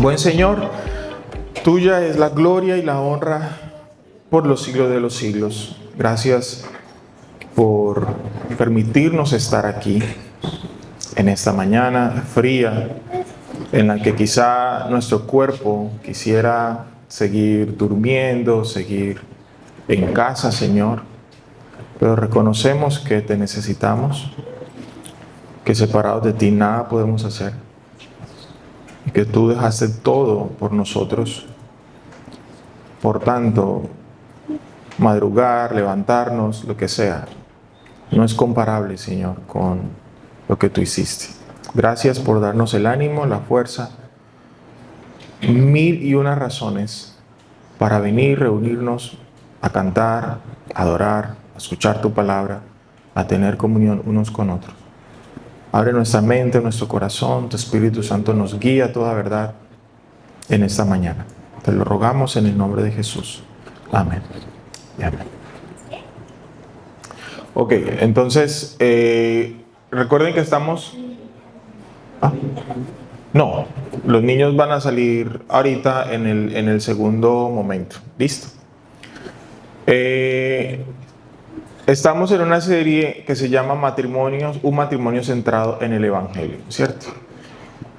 Buen Señor, tuya es la gloria y la honra por los siglos de los siglos. Gracias por permitirnos estar aquí en esta mañana fría, en la que quizá nuestro cuerpo quisiera seguir durmiendo, seguir en casa, Señor, pero reconocemos que te necesitamos, que separados de ti nada podemos hacer, y que tú dejaste todo por nosotros. Por tanto, madrugar, levantarnos, lo que sea, no es comparable, Señor, con lo que tú hiciste. Gracias por darnos el ánimo, la fuerza, 1001 razones para venir, reunirnos, a cantar, a adorar, a escuchar tu palabra, a tener comunión unos con otros. Abre nuestra mente, nuestro corazón, tu Espíritu Santo nos guía a toda verdad en esta mañana. Te lo rogamos en el nombre de Jesús. Amén. Y amén. Ok, entonces, recuerden que estamos... No, los niños van a salir ahorita en el segundo momento. ¿Listo? Estamos en una serie que se llama Matrimonios, un matrimonio centrado en el Evangelio, ¿cierto?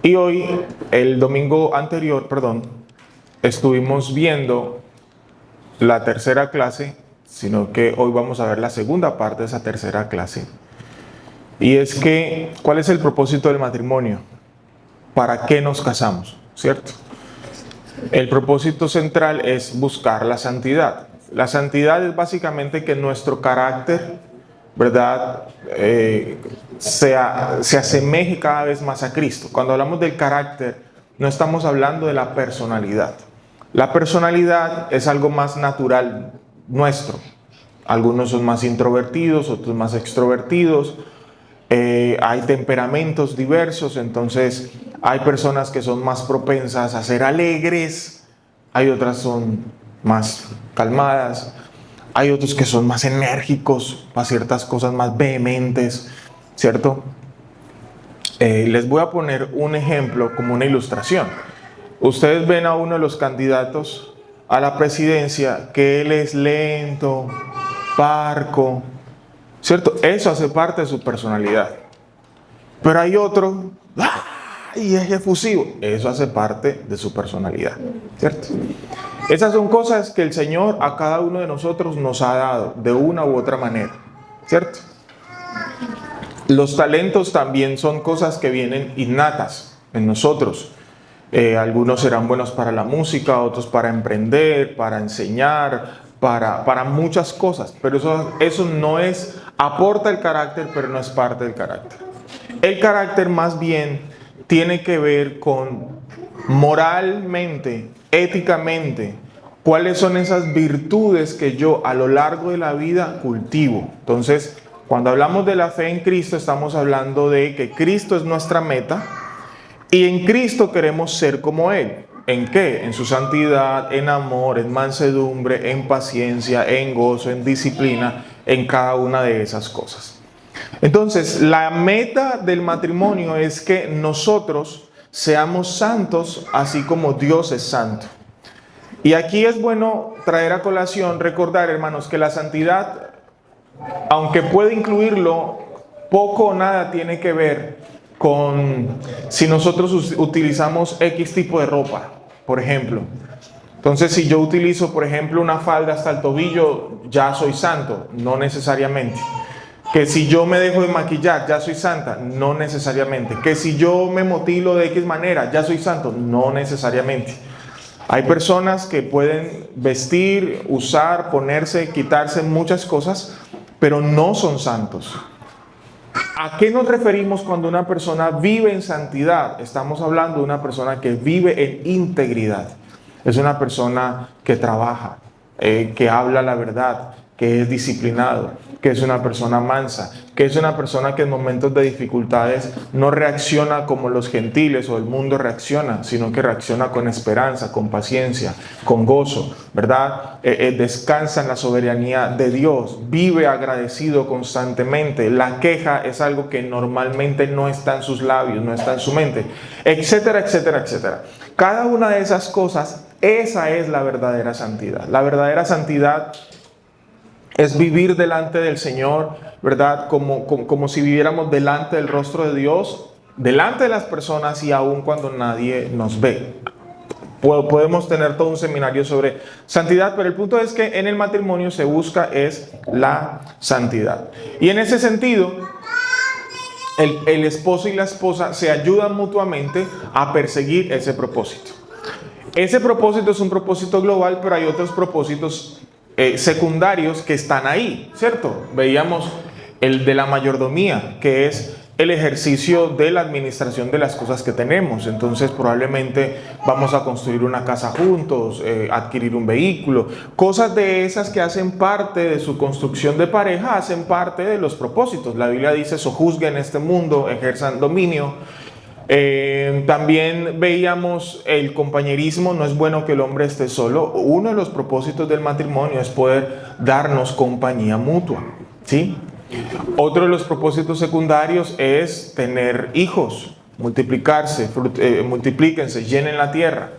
Y hoy, el domingo anterior, estuvimos viendo la tercera clase, sino que hoy vamos a ver la segunda parte de esa tercera clase. Y es que, ¿cuál es el propósito del matrimonio? ¿Para qué nos casamos? ¿Cierto? El propósito central es buscar la santidad. La santidad es básicamente que nuestro carácter, ¿verdad?, se asemeje cada vez más a Cristo. Cuando hablamos del carácter, no estamos hablando de la personalidad. La personalidad es algo más natural nuestro. Algunos son más introvertidos, otros más extrovertidos. Hay temperamentos diversos, entonces hay personas que son más propensas a ser alegres, hay otras son más calmadas, hay otros que son más enérgicos para ciertas cosas, más vehementes, ¿cierto? Les voy a poner un ejemplo como una ilustración. Ustedes ven a uno de los candidatos a la presidencia que él es lento, parco, ¿cierto? Eso hace parte de su personalidad. Pero hay otro, y es efusivo. Eso hace parte de su personalidad, ¿cierto? Esas son cosas que el Señor a cada uno de nosotros nos ha dado de una u otra manera, ¿cierto? Los talentos también son cosas que vienen innatas en nosotros. Algunos serán buenos para la música, otros para emprender, para enseñar, para muchas cosas. Pero eso no es, aporta el carácter, pero no es parte del carácter. El carácter más bien tiene que ver con moralmente, éticamente, cuáles son esas virtudes que yo a lo largo de la vida cultivo. Entonces, cuando hablamos de la fe en Cristo, estamos hablando de que Cristo es nuestra meta y en Cristo queremos ser como Él. ¿En qué? En su santidad, en amor, en mansedumbre, en paciencia, en gozo, en disciplina, en cada una de esas cosas. Entonces, la meta del matrimonio es que nosotros seamos santos así como Dios es santo. Y aquí es bueno traer a colación, recordar, hermanos, que la santidad, aunque puede incluirlo, poco o nada tiene que ver con si nosotros utilizamos X tipo de ropa, por ejemplo. Entonces, si yo utilizo, por ejemplo, una falda hasta el tobillo, ya soy santo, no necesariamente. Que si yo me dejo de maquillar, ya soy santa, no necesariamente. Que si yo me motilo de X manera, ya soy santo, no necesariamente. Hay personas que pueden vestir, usar, ponerse, quitarse muchas cosas, pero no son santos. ¿A qué nos referimos cuando una persona vive en santidad? Estamos hablando de una persona que vive en integridad. Es una persona que trabaja, que habla la verdad, que es disciplinado, que es una persona mansa, que es una persona que en momentos de dificultades no reacciona como los gentiles o el mundo reacciona, sino que reacciona con esperanza, con paciencia, con gozo, ¿verdad? Descansa en la soberanía de Dios, vive agradecido constantemente. La queja es algo que normalmente no está en sus labios, no está en su mente, etcétera, etcétera, etcétera. Cada una de esas cosas, esa es la verdadera santidad. La verdadera santidad es vivir delante del Señor, ¿verdad? Como si viviéramos delante del rostro de Dios, delante de las personas y aun cuando nadie nos ve. Podemos tener todo un seminario sobre santidad, pero el punto es que en el matrimonio se busca es la santidad. Y en ese sentido, el esposo y la esposa se ayudan mutuamente a perseguir ese propósito. Ese propósito es un propósito global, pero hay otros propósitos secundarios que están ahí, ¿cierto? Veíamos el de la mayordomía, que es el ejercicio de la administración de las cosas que tenemos. Entonces probablemente vamos a construir una casa juntos, adquirir un vehículo, cosas de esas que hacen parte de su construcción de pareja, hacen parte de los propósitos. La Biblia dice: sojuzguen este mundo, ejerzan dominio. También veíamos el compañerismo. No es bueno que el hombre esté solo. Uno de los propósitos del matrimonio es poder darnos compañía mutua, ¿sí? Otro de los propósitos secundarios es tener hijos, multiplicarse, multiplíquense, llenen la tierra.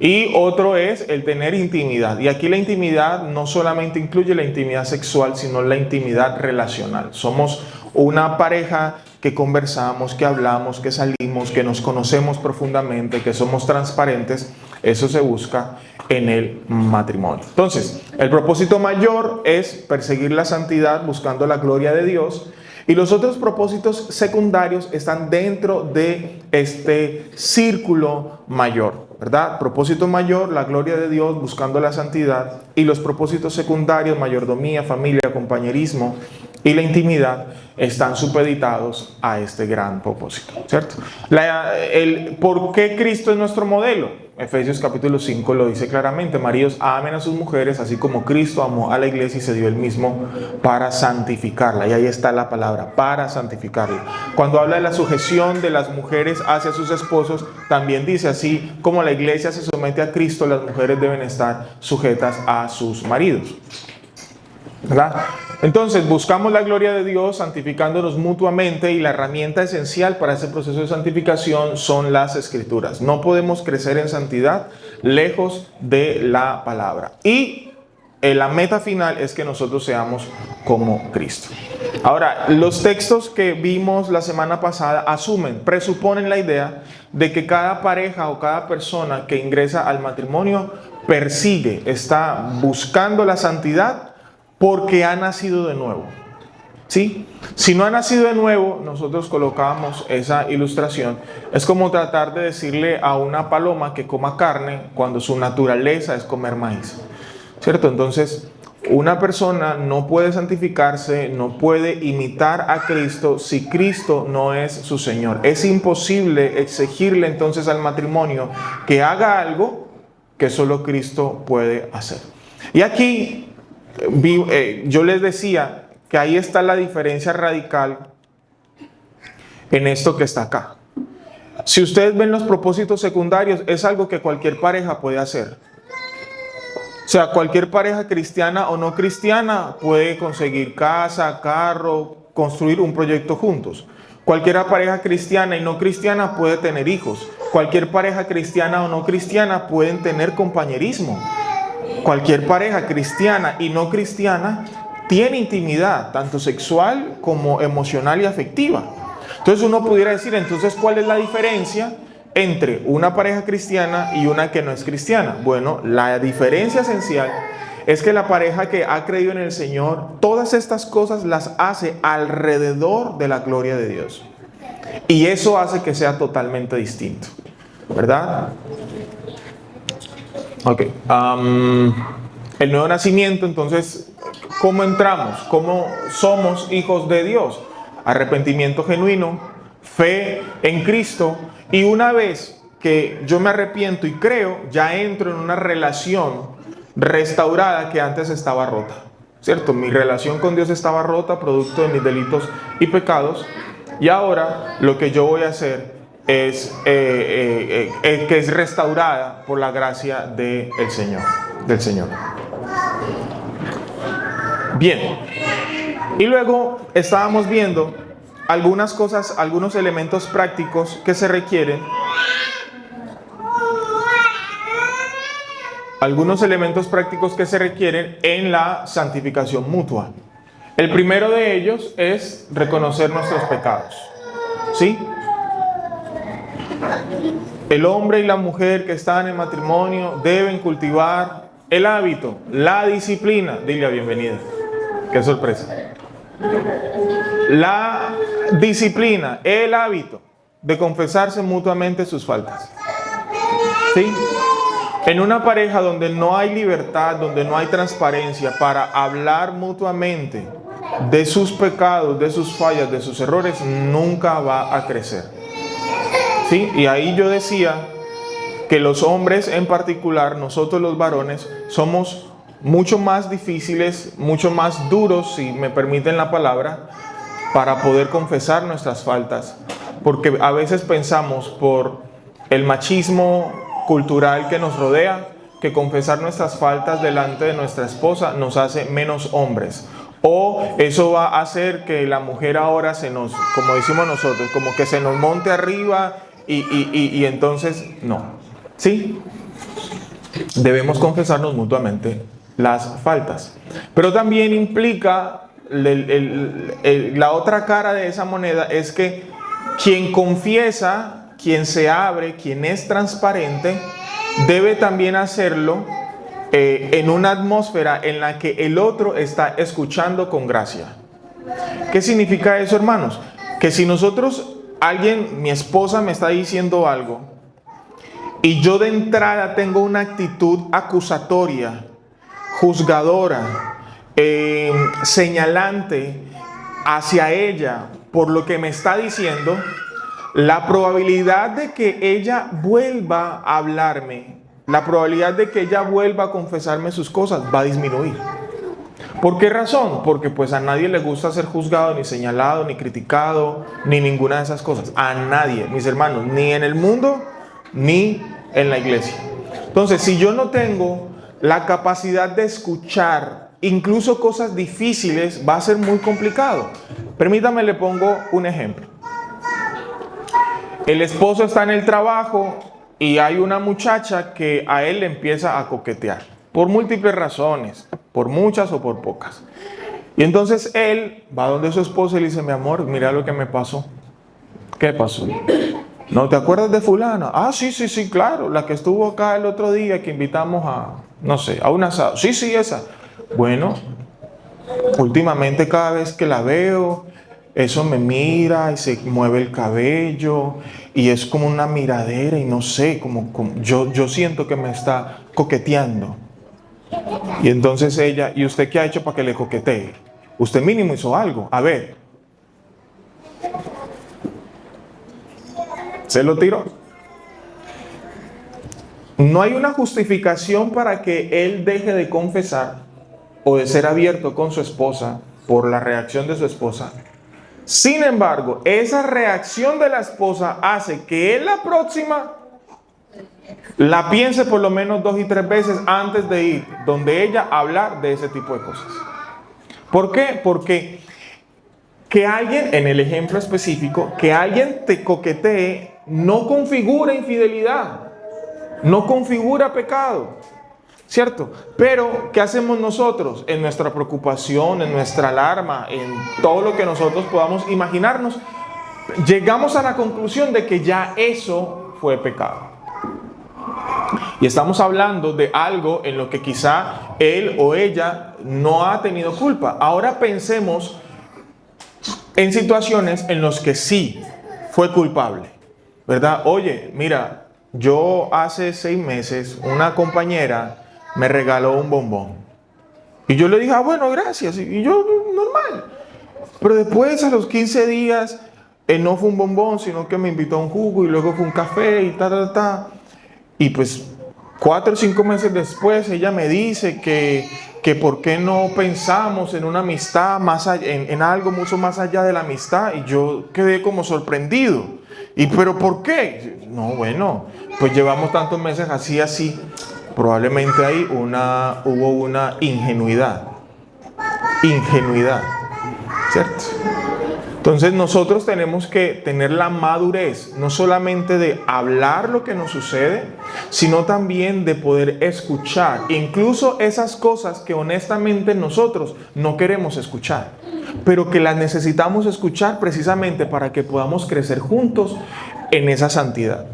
Y otro es el tener intimidad. Y aquí la intimidad no solamente incluye la intimidad sexual, sino la intimidad relacional. Somos una pareja que conversamos, que hablamos, que salimos, que nos conocemos profundamente, que somos transparentes. Eso se busca en el matrimonio. Entonces, el propósito mayor es perseguir la santidad buscando la gloria de Dios. Y los otros propósitos secundarios están dentro de este círculo mayor, ¿verdad? Propósito mayor, la gloria de Dios buscando la santidad. Y los propósitos secundarios, mayordomía, familia, compañerismo y la intimidad, están supeditados a este gran propósito, ¿cierto? ¿Por qué Cristo es nuestro modelo? Efesios capítulo 5 lo dice claramente: maridos, amen a sus mujeres, así como Cristo amó a la iglesia y se dio él mismo para santificarla. Y ahí está la palabra, para santificarla. Cuando habla de la sujeción de las mujeres hacia sus esposos, también dice: así como la iglesia se somete a Cristo, las mujeres deben estar sujetas a sus maridos, ¿verdad? Entonces buscamos la gloria de Dios santificándonos mutuamente, y la herramienta esencial para ese proceso de santificación son las Escrituras. No podemos crecer en santidad lejos de la palabra. Y la meta final es que nosotros seamos como Cristo. Ahora, los textos que vimos la semana pasada presuponen la idea de que cada pareja o cada persona que ingresa al matrimonio está buscando la santidad porque ha nacido de nuevo, ¿sí? Si no ha nacido de nuevo, nosotros colocábamos esa ilustración. Es como tratar de decirle a una paloma que coma carne cuando su naturaleza es comer maíz, ¿cierto? Entonces, una persona no puede santificarse, no puede imitar a Cristo si Cristo no es su Señor. Es imposible exigirle entonces al matrimonio que haga algo que solo Cristo puede hacer. Y aquí yo les decía que ahí está la diferencia radical en esto que está acá. Si ustedes ven los propósitos secundarios, es algo que cualquier pareja puede hacer. O sea, cualquier pareja cristiana o no cristiana puede conseguir casa, carro, construir un proyecto juntos. Cualquier pareja cristiana y no cristiana puede tener hijos. Cualquier pareja cristiana o no cristiana pueden tener compañerismo. Cualquier pareja cristiana y no cristiana tiene intimidad, tanto sexual como emocional y afectiva. Entonces uno pudiera decir, entonces, ¿cuál es la diferencia entre una pareja cristiana y una que no es cristiana? Bueno, la diferencia esencial es que la pareja que ha creído en el Señor, todas estas cosas las hace alrededor de la gloria de Dios. Y eso hace que sea totalmente distinto, ¿verdad? Ok. El nuevo nacimiento, entonces, ¿cómo entramos? ¿Cómo somos hijos de Dios? Arrepentimiento genuino, fe en Cristo, y una vez que yo me arrepiento y creo, ya entro en una relación restaurada que antes estaba rota, ¿cierto? Mi relación con Dios estaba rota producto de mis delitos y pecados, y ahora lo que yo voy a hacer es que es restaurada por la gracia del Señor. Bien, y luego estábamos viendo algunas cosas, algunos elementos prácticos que se requieren algunos elementos prácticos que se requieren en la santificación mutua. El primero de ellos es reconocer nuestros pecados. ¿Sí? El hombre y la mujer que están en matrimonio deben cultivar el hábito, la disciplina. Dile bienvenida. Qué sorpresa. La disciplina, el hábito de confesarse mutuamente sus faltas. ¿Sí? En una pareja donde no hay libertad, donde no hay transparencia para hablar mutuamente de sus pecados, de sus fallas, de sus errores, nunca va a crecer. ¿Sí? Y ahí yo decía que los hombres en particular, nosotros los varones, somos mucho más difíciles, mucho más duros, si me permiten la palabra, para poder confesar nuestras faltas. Porque a veces pensamos por el machismo cultural que nos rodea, que confesar nuestras faltas delante de nuestra esposa nos hace menos hombres. O eso va a hacer que la mujer ahora se nos, como decimos nosotros, como que se nos monte arriba y entonces no. ¿Sí? Debemos confesarnos mutuamente las faltas. Pero también implica, la otra cara de esa moneda es que quien confiesa, quien se abre, quien es transparente, debe también hacerlo en una atmósfera en la que el otro está escuchando con gracia. ¿Qué significa eso, hermanos? Que si nosotros, mi esposa me está diciendo algo y yo de entrada tengo una actitud acusatoria, juzgadora, señalante hacia ella por lo que me está diciendo, la probabilidad de que ella vuelva a hablarme, la probabilidad de que ella vuelva a confesarme sus cosas va a disminuir. ¿Por qué razón? Porque pues a nadie le gusta ser juzgado, ni señalado, ni criticado, ni ninguna de esas cosas. A nadie, mis hermanos, ni en el mundo, ni en la iglesia. Entonces, si yo no tengo la capacidad de escuchar incluso cosas difíciles, va a ser muy complicado. Permítame, le pongo un ejemplo. El esposo está en el trabajo y hay una muchacha que a él le empieza a coquetear. Por múltiples razones, por muchas o por pocas. Y entonces él va donde su esposa y le dice, mi amor, mira lo que me pasó. ¿Qué pasó? ¿No te acuerdas de fulana? Ah, sí, claro. La que estuvo acá el otro día que invitamos a, no sé, a un asado. Sí, esa. Bueno, últimamente cada vez que la veo, eso me mira y se mueve el cabello y es como una miradera y no sé, yo siento que me está coqueteando. Y entonces ella, ¿y usted qué ha hecho para que le coquetee? Usted mínimo hizo algo. A ver. Se lo tiró. No hay una justificación para que él deje de confesar o de ser abierto con su esposa por la reacción de su esposa. Sin embargo, esa reacción de la esposa hace que él la próxima la piense por lo menos 2 y 3 veces antes de ir donde ella a hablar de ese tipo de cosas. ¿Por qué? Porque que alguien, en el ejemplo específico, que alguien te coquetee no configura infidelidad, no configura pecado, ¿cierto? Pero, ¿qué hacemos nosotros en nuestra preocupación, en nuestra alarma, en todo lo que nosotros podamos imaginarnos? Llegamos a la conclusión de que ya eso fue pecado. Y estamos hablando de algo en lo que quizá él o ella no ha tenido culpa. Ahora pensemos en situaciones en las que sí fue culpable, ¿verdad? Oye, mira, yo hace 6 meses una compañera me regaló un bombón. Y yo le dije, bueno, gracias. Y yo, normal. Pero después, a los 15 días, no fue un bombón, sino que me invitó a un jugo y luego fue un café y Y pues 4 o 5 meses después ella me dice que por qué no pensamos en una amistad, más allá, en algo mucho más allá de la amistad. Y yo quedé como sorprendido. ¿Pero por qué? No, bueno, pues llevamos tantos meses así. Probablemente ahí hubo una ingenuidad, ¿cierto? Entonces nosotros tenemos que tener la madurez, no solamente de hablar lo que nos sucede, sino también de poder escuchar, incluso esas cosas que honestamente nosotros no queremos escuchar, pero que las necesitamos escuchar precisamente para que podamos crecer juntos en esa santidad.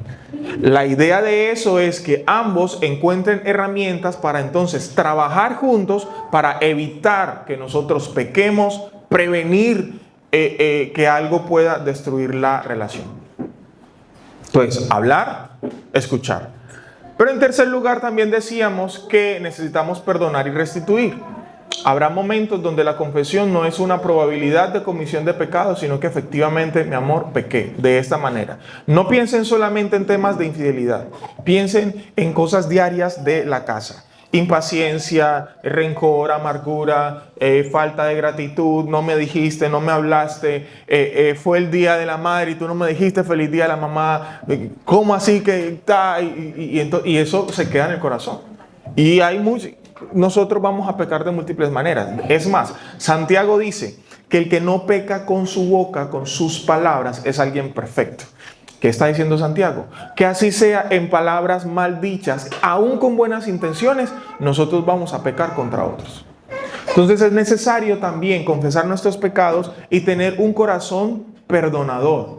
La idea de eso es que ambos encuentren herramientas para entonces trabajar juntos para evitar que nosotros pequemos, prevenir que algo pueda destruir la relación. Entonces, hablar, escuchar. Pero en tercer lugar también decíamos que necesitamos perdonar y restituir. Habrá momentos donde la confesión no es una probabilidad de comisión de pecado, sino que efectivamente, mi amor, pequé de esta manera. No piensen solamente en temas de infidelidad, piensen en cosas diarias de la casa. Impaciencia, rencor, amargura, falta de gratitud, no me dijiste, no me hablaste, fue el día de la madre y tú no me dijiste feliz día de la mamá, ¿cómo así que está? Y eso se queda en el corazón. Y nosotros vamos a pecar de múltiples maneras. Es más, Santiago dice que el que no peca con su boca, con sus palabras, es alguien perfecto. ¿Qué está diciendo Santiago? Que así sea en palabras mal dichas, aún con buenas intenciones, nosotros vamos a pecar contra otros. Entonces es necesario también confesar nuestros pecados y tener un corazón perdonador.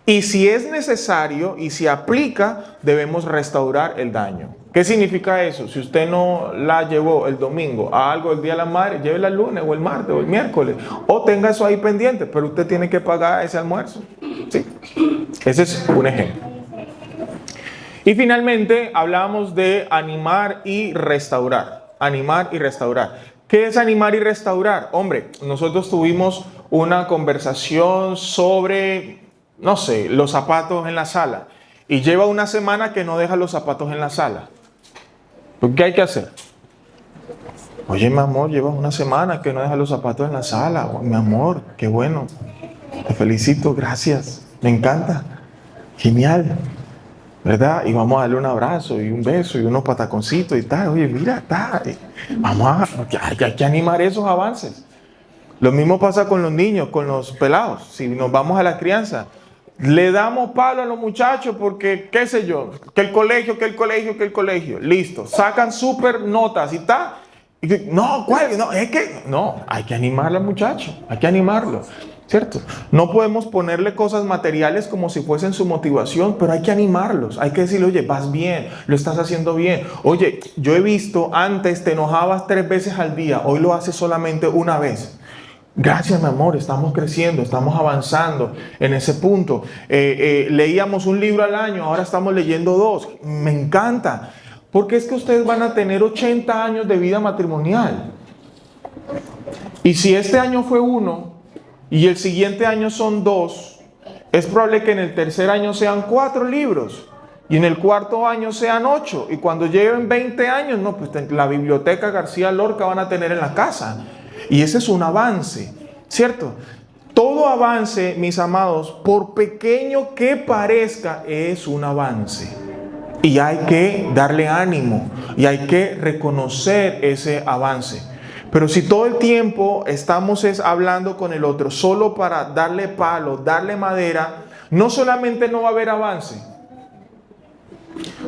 Y si es necesario y si aplica, debemos restaurar el daño. ¿Qué significa eso? Si usted no la llevó el domingo a algo el día de la madre, llévela el lunes o el martes o el miércoles. O tenga eso ahí pendiente, pero usted tiene que pagar ese almuerzo. Sí. Ese es un ejemplo. Y finalmente hablamos de animar y restaurar. Animar y restaurar. ¿Qué es animar y restaurar? Hombre, nosotros tuvimos una conversación sobre, no sé, los zapatos en la sala. Y lleva una semana que no deja los zapatos en la sala. ¿Qué hay que hacer? Oye, mi amor, llevas una semana que no deja los zapatos en la sala. Oh, mi amor, qué bueno. Te felicito, gracias. Me encanta. Genial. ¿Verdad? Y vamos a darle un abrazo y un beso y unos pataconcitos y tal. Oye, mira, tal. Hay que animar esos avances. Lo mismo pasa con los niños, con los pelados. Si nos vamos a la crianza, le damos palo a los muchachos porque, qué sé yo, que el colegio. Listo. Sacan súper notas y tal. No, ¿cuál? No, es que no, hay que animar al muchacho, hay que animarlo. ¿Cierto? No podemos ponerle cosas materiales como si fuesen su motivación, pero hay que animarlos. Hay que decirle, oye, vas bien, lo estás haciendo bien. Oye, yo he visto antes te enojabas 3 veces al día, hoy lo haces solamente una vez. Gracias, mi amor, estamos creciendo, estamos avanzando en ese punto. Leíamos un libro al año, ahora estamos leyendo 2. Me encanta, porque es que ustedes van a tener 80 años de vida matrimonial. Y si este año fue 1, y el siguiente año son 2, es probable que en el tercer año sean 4 libros y en el cuarto año sean 8 y cuando lleven 20 años, no, pues la biblioteca García Lorca van a tener en la casa. Y ese es un avance, ¿cierto? Todo avance, mis amados, por pequeño que parezca, es un avance. Y hay que darle ánimo y hay que reconocer ese avance. Pero si todo el tiempo estamos hablando con el otro solo para darle palo, darle madera, no solamente no va a haber avance,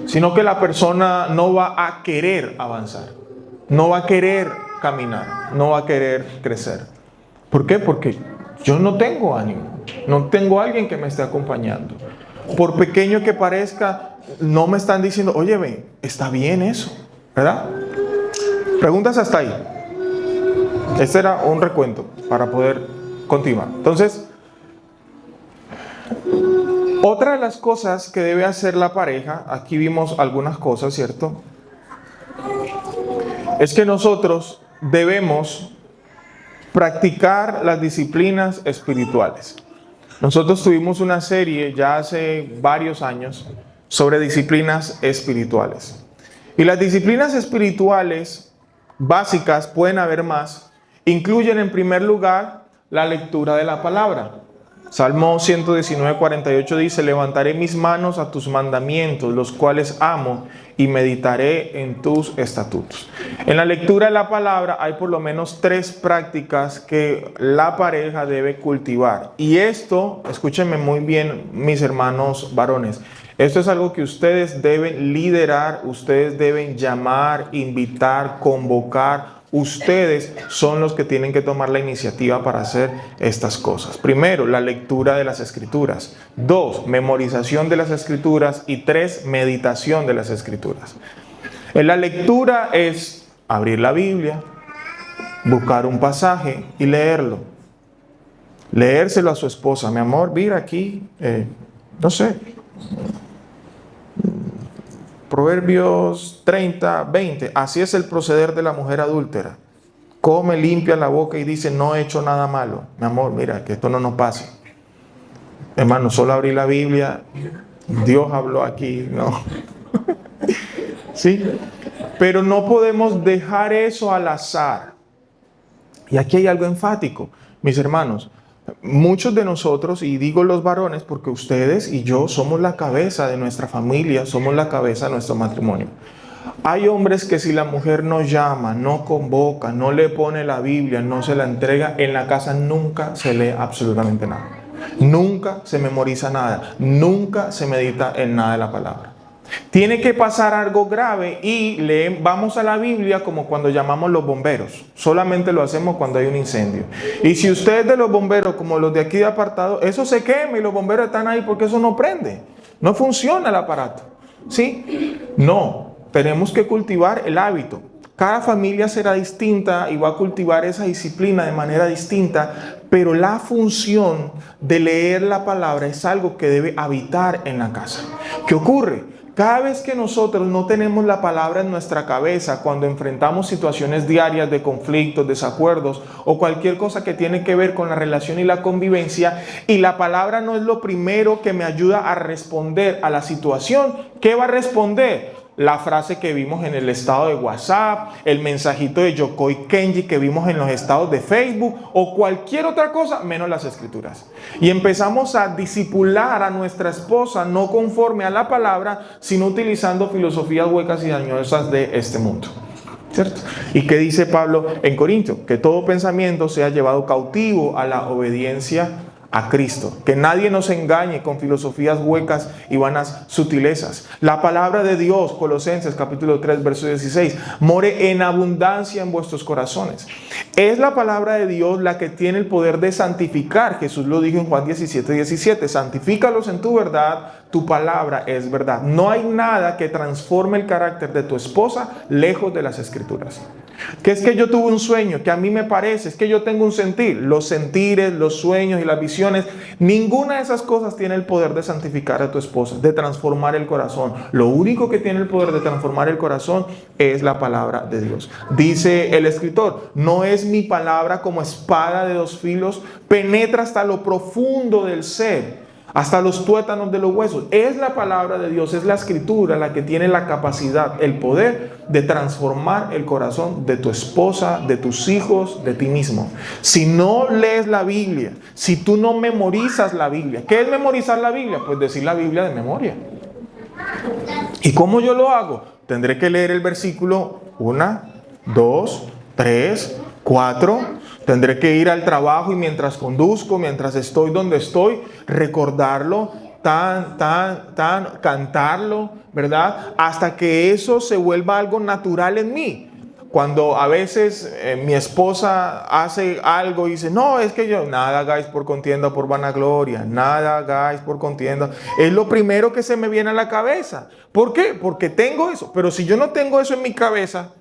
sino que la persona no va a querer avanzar, no va a querer caminar, no va a querer crecer. ¿Por qué? Porque yo no tengo ánimo, no tengo a alguien que me esté acompañando. Por pequeño que parezca, no me están diciendo, oye, ve, está bien eso, ¿verdad? Preguntas hasta ahí. Este era un recuento para poder continuar. Entonces, otra de las cosas que debe hacer la pareja, aquí vimos algunas cosas, ¿cierto? Es que nosotros debemos practicar las disciplinas espirituales. Nosotros tuvimos una serie ya hace varios años sobre disciplinas espirituales. Y las disciplinas espirituales básicas, pueden haber más, incluyen en primer lugar la lectura de la palabra. Salmo 119, 48 dice, levantaré mis manos a tus mandamientos, los cuales amo, y meditaré en tus estatutos. En la lectura de la palabra hay por lo menos 3 prácticas que la pareja debe cultivar. Y esto, escúchenme muy bien, mis hermanos varones, esto es algo que ustedes deben liderar, ustedes deben llamar, invitar, convocar. Ustedes son los que tienen que tomar la iniciativa para hacer estas cosas. Primero, la lectura de las Escrituras. 2, memorización de las Escrituras. Y 3, meditación de las Escrituras. En la lectura es abrir la Biblia, buscar un pasaje y leerlo. Leérselo a su esposa. Mi amor, mira aquí, no sé, Proverbios 30, 20. Así es el proceder de la mujer adúltera. Come, limpia la boca y dice, no he hecho nada malo. Mi amor, mira, que esto no nos pase. Hermano, solo abrí la Biblia. Dios habló aquí, ¿no? ¿Sí? Pero no podemos dejar eso al azar. Y aquí hay algo enfático, mis hermanos. Muchos de nosotros, y digo los varones porque ustedes y yo somos la cabeza de nuestra familia, somos la cabeza de nuestro matrimonio. Hay hombres que si la mujer no llama, no convoca, no le pone la Biblia, no se la entrega, en la casa nunca se lee absolutamente nada. Nunca se memoriza nada, nunca se medita en nada de la palabra. Tiene que pasar algo grave y vamos a la Biblia como cuando llamamos los bomberos. Solamente lo hacemos cuando hay un incendio. Y si usted es de los bomberos, como los de aquí de apartado, eso se quema y los bomberos están ahí porque eso no prende. No funciona el aparato. ¿Sí? No, tenemos que cultivar el hábito. Cada familia será distinta y va a cultivar esa disciplina de manera distinta, pero la función de leer la palabra es algo que debe habitar en la casa. ¿Qué ocurre? Cada vez que nosotros no tenemos la palabra en nuestra cabeza, cuando enfrentamos situaciones diarias de conflictos, desacuerdos o cualquier cosa que tiene que ver con la relación y la convivencia, y la palabra no es lo primero que me ayuda a responder a la situación, ¿qué va a responder? La frase que vimos en el estado de WhatsApp, el mensajito de Yokoi Kenji que vimos en los estados de Facebook o cualquier otra cosa menos las Escrituras. Y empezamos a discipular a nuestra esposa no conforme a la palabra, sino utilizando filosofías huecas y dañosas de este mundo. ¿Cierto? ¿Y qué dice Pablo en Corinto? Que todo pensamiento sea llevado cautivo a la obediencia a Cristo. Que nadie nos engañe con filosofías huecas y vanas sutilezas. La palabra de Dios, Colosenses capítulo 3, verso 16, more en abundancia en vuestros corazones. Es la palabra de Dios la que tiene el poder de santificar. Jesús lo dijo en Juan 17, 17. Santifícalos en tu verdad, tu palabra es verdad. No hay nada que transforme el carácter de tu esposa lejos de las Escrituras. Que es que yo tuve un sueño, que a mí me parece, es que yo tengo un sentir. Los sentires, los sueños y las visiones, ninguna de esas cosas tiene el poder de santificar a tu esposa, de transformar el corazón. Lo único que tiene el poder de transformar el corazón es la palabra de Dios. Dice el escritor, no es mi palabra como espada de 2 filos, penetra hasta lo profundo del ser, hasta los tuétanos de los huesos. Es la palabra de Dios, es la Escritura la que tiene la capacidad, el poder de transformar el corazón de tu esposa, de tus hijos, de ti mismo. Si no lees la Biblia, si tú no memorizas la Biblia, ¿qué es memorizar la Biblia? Pues decir la Biblia de memoria. ¿Y cómo yo lo hago? Tendré que leer el versículo 1, 2, 3, 4. Tendré que ir al trabajo y mientras conduzco, mientras estoy donde estoy, recordarlo, cantarlo, ¿verdad? Hasta que eso se vuelva algo natural en mí. Cuando a veces mi esposa hace algo y dice, no, es que yo, nada hagáis por contienda o por vanagloria, nada hagáis por contienda. Es lo primero que se me viene a la cabeza. ¿Por qué? Porque tengo eso. Pero si yo no tengo eso en mi cabeza,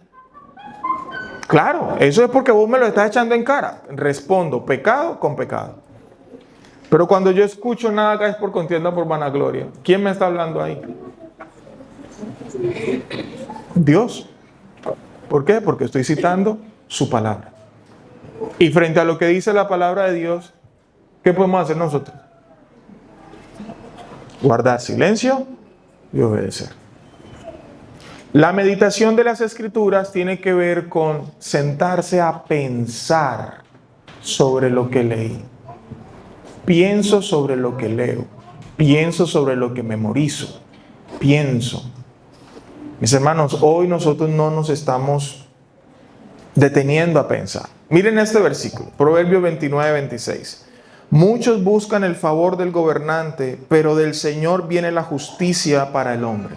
claro, eso es porque vos me lo estás echando en cara. Respondo pecado con pecado. Pero cuando yo escucho nada hagáis por contienda por vanagloria, ¿quién me está hablando ahí? Dios. ¿Por qué? Porque estoy citando su palabra. Y frente a lo que dice la palabra de Dios, ¿qué podemos hacer nosotros? Guardar silencio y obedecer. La meditación de las Escrituras tiene que ver con sentarse a pensar sobre lo que leí. Pienso sobre lo que leo. Pienso sobre lo que memorizo. Pienso. Mis hermanos, hoy nosotros no nos estamos deteniendo a pensar. Miren este versículo, Proverbios 29, 26. Muchos buscan el favor del gobernante, pero del Señor viene la justicia para el hombre.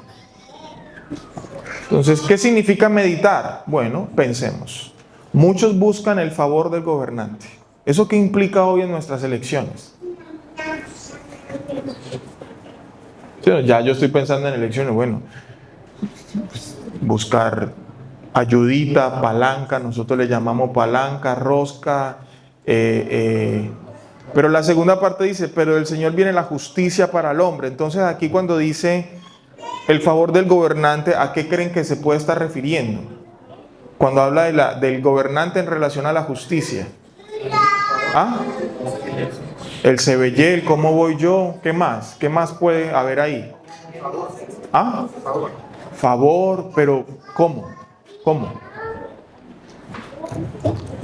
Entonces, ¿qué significa meditar? Bueno, pensemos. Muchos buscan el favor del gobernante. ¿Eso qué implica hoy en nuestras elecciones? Sí, ya yo estoy pensando en elecciones, bueno, buscar ayudita, palanca, nosotros le llamamos palanca, rosca, pero la segunda parte dice, pero del Señor viene la justicia para el hombre. Entonces aquí cuando dice el favor del gobernante, ¿a qué creen que se puede estar refiriendo? Cuando habla del gobernante en relación a la justicia. ¿Ah? El Sebeyel, ¿cómo voy yo? ¿Qué más? ¿Qué más puede haber ahí? ¿Ah? Favor, pero ¿cómo? ¿Cómo?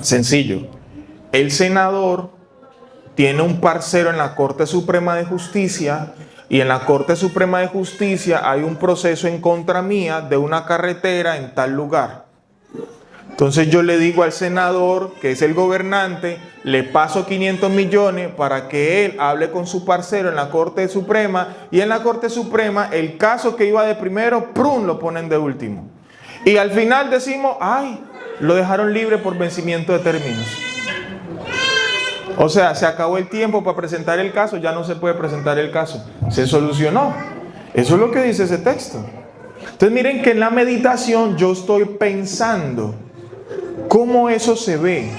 Sencillo. El senador tiene un parcero en la Corte Suprema de Justicia y en la Corte Suprema de Justicia hay un proceso en contra mía de una carretera en tal lugar. Entonces yo le digo al senador, que es el gobernante, le paso 500 millones para que él hable con su parcero en la Corte Suprema, y en la Corte Suprema el caso que iba de primero, ¡prum!, lo ponen de último. Y al final decimos, ¡ay!, lo dejaron libre por vencimiento de términos. O sea, se acabó el tiempo para presentar el caso, ya no se puede presentar el caso. Se solucionó. Eso es lo que dice ese texto. Entonces miren que en la meditación yo estoy pensando cómo eso se ve,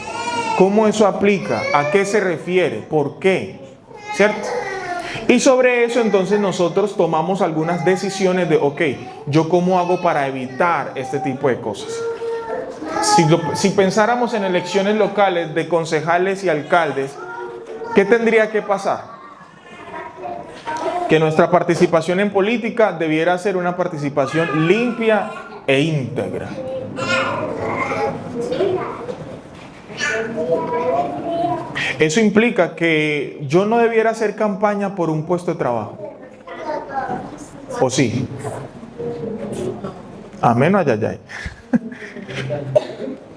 cómo eso aplica, a qué se refiere, por qué, ¿cierto? Y sobre eso entonces nosotros tomamos algunas decisiones de, ok, ¿yo cómo hago para evitar este tipo de cosas? Si pensáramos en elecciones locales de concejales y alcaldes, ¿qué tendría que pasar? Que nuestra participación en política debiera ser una participación limpia e íntegra. Eso implica que yo no debiera hacer campaña por un puesto de trabajo. ¿O sí? Amén o ayayay.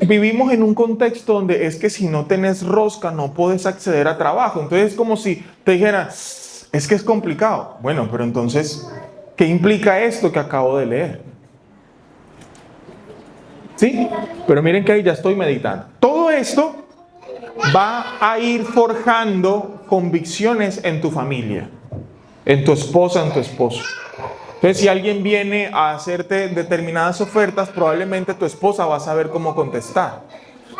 Vivimos en un contexto donde es que si no tenés rosca no puedes acceder a trabajo. Entonces es como si te dijeran, es que es complicado. Bueno, pero entonces, ¿qué implica esto que acabo de leer? ¿Sí? Pero miren que ahí ya estoy meditando. Todo esto va a ir forjando convicciones en tu familia, en tu esposa, en tu esposo. Entonces, si alguien viene a hacerte determinadas ofertas, probablemente tu esposa va a saber cómo contestar.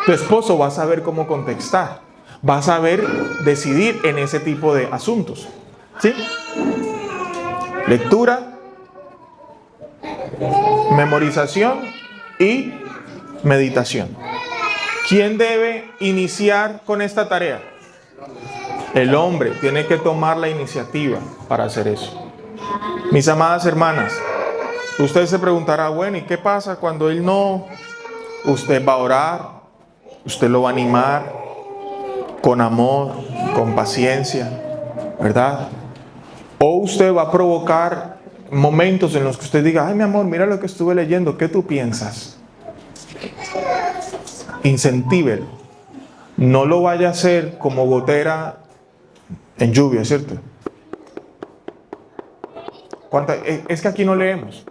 Tu esposo va a saber cómo contestar. Va a saber decidir en ese tipo de asuntos. ¿Sí? Lectura, memorización y meditación. ¿Quién debe iniciar con esta tarea? El hombre tiene que tomar la iniciativa para hacer eso. Mis amadas hermanas, usted se preguntará, bueno, ¿y qué pasa cuando él no? Usted va a orar, usted lo va a animar con amor, con paciencia, ¿verdad? O usted va a provocar momentos en los que usted diga, ay, mi amor, mira lo que estuve leyendo, ¿qué tú piensas? Incentívelo. No lo vaya a hacer como gotera en lluvia, ¿cierto? Es que aquí no leemos.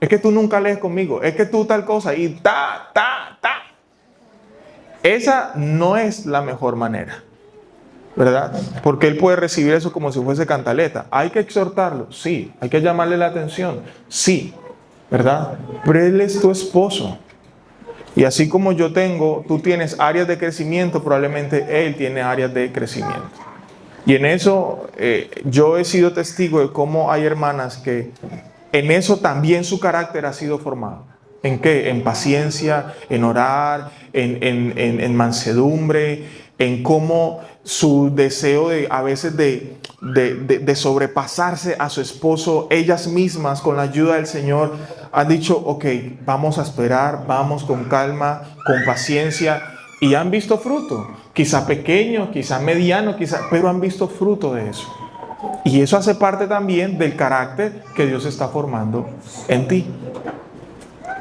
Es que tú nunca lees conmigo. Es que tú tal cosa y ta. Esa no es la mejor manera, ¿verdad? Porque él puede recibir eso como si fuese cantaleta. Hay que exhortarlo, sí. Hay que llamarle la atención, sí, ¿verdad? Pero él es tu esposo. Y así como tú tienes áreas de crecimiento, probablemente él tiene áreas de crecimiento. Y en eso yo he sido testigo de cómo hay hermanas que en eso también su carácter ha sido formado. ¿En qué? En paciencia, en orar, en mansedumbre, en cómo su deseo a veces de sobrepasarse a su esposo, ellas mismas con la ayuda del Señor han dicho, ok, vamos a esperar, vamos con calma, con paciencia, y han visto fruto. Quizá pequeño, quizá mediano, pero han visto fruto de eso. Y eso hace parte también del carácter que Dios está formando en ti.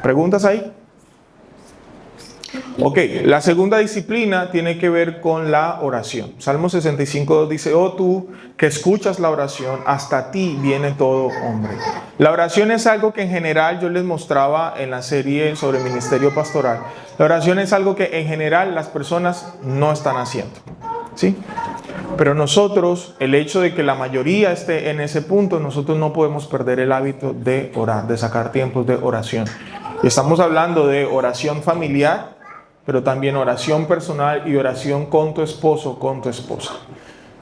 ¿Preguntas ahí? Ok, la segunda disciplina tiene que ver con la oración. Salmo 65 dice: oh tú que escuchas la oración, hasta ti viene todo hombre. La oración es algo que en general yo les mostraba en la serie sobre ministerio pastoral. La oración es algo que en general las personas no están haciendo, ¿sí? Pero nosotros, el hecho de que la mayoría esté en ese punto, nosotros no podemos perder el hábito de orar, de sacar tiempos de oración. Y estamos hablando de oración familiar, pero también oración personal y oración con tu esposo, con tu esposa.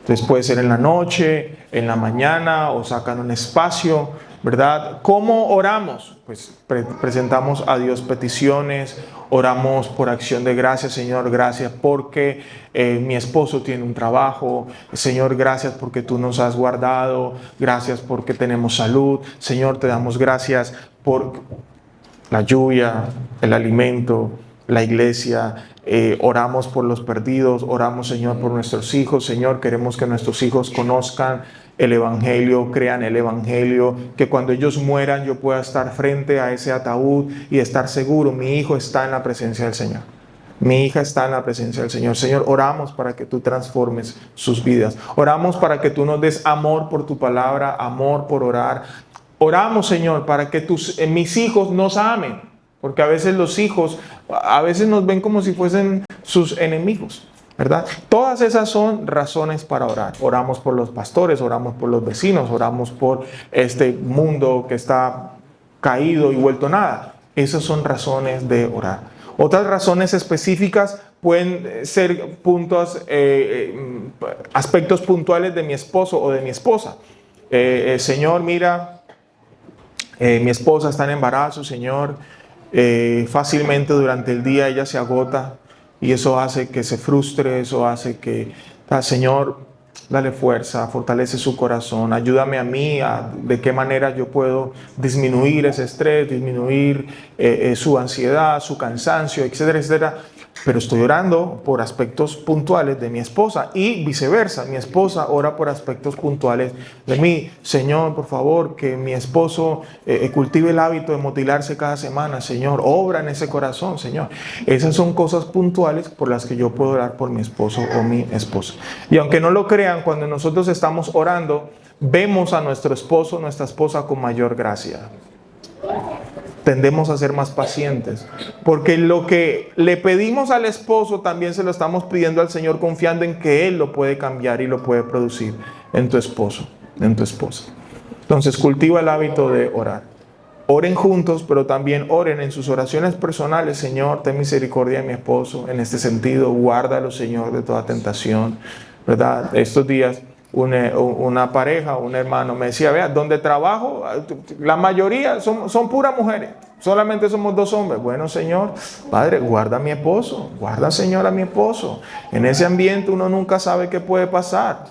Entonces puede ser en la noche, en la mañana, o sacan un espacio, ¿verdad? ¿Cómo oramos? Pues presentamos a Dios peticiones, oramos por acción de gracias. Señor, gracias porque mi esposo tiene un trabajo. Señor, gracias porque tú nos has guardado. Gracias porque tenemos salud. Señor, te damos gracias por la lluvia, el alimento, la iglesia. Oramos por los perdidos, oramos, Señor, por nuestros hijos. Señor, queremos que nuestros hijos conozcan el Evangelio, crean el Evangelio, que cuando ellos mueran yo pueda estar frente a ese ataúd y estar seguro, mi hijo está en la presencia del Señor. Mi hija está en la presencia del Señor. Señor, oramos para que tú transformes sus vidas. Oramos para que tú nos des amor por tu palabra, amor por orar. Oramos, Señor, para que mis hijos nos amen, porque a veces los hijos, a veces nos ven como si fuesen sus enemigos, ¿verdad? Todas esas son razones para orar. Oramos por los pastores, oramos por los vecinos, oramos por este mundo que está caído y vuelto nada. Esas son razones de orar. Otras razones específicas pueden ser aspectos puntuales de mi esposo o de mi esposa. Señor, mira, mi esposa está en embarazo, Señor. Fácilmente durante el día ella se agota y eso hace que se frustre, eso hace que, Señor, dale fuerza, fortalece su corazón, ayúdame a mí de qué manera yo puedo disminuir ese estrés, disminuir su ansiedad, su cansancio, etcétera, etcétera. Pero estoy orando por aspectos puntuales de mi esposa y viceversa. Mi esposa ora por aspectos puntuales de mí. Señor, por favor, que mi esposo cultive el hábito de motilarse cada semana. Señor, obra en ese corazón, Señor. Esas son cosas puntuales por las que yo puedo orar por mi esposo o mi esposa. Y aunque no lo crean, cuando nosotros estamos orando, vemos a nuestro esposo, nuestra esposa con mayor gracia. Tendemos a ser más pacientes, porque lo que le pedimos al esposo también se lo estamos pidiendo al Señor, confiando en que Él lo puede cambiar y lo puede producir en tu esposo, en tu esposa. Entonces cultiva el hábito de orar. Oren juntos, pero también oren en sus oraciones personales. Señor, ten misericordia de mi esposo en este sentido, guárdalo, Señor, de toda tentación, ¿verdad? Estos días una pareja, un hermano me decía: vea, donde trabajo, la mayoría son puras mujeres, solamente somos 2 hombres. Bueno, Señor, Padre, guarda a mi esposo, guarda, Señor, a mi esposo. En ese ambiente uno nunca sabe qué puede pasar.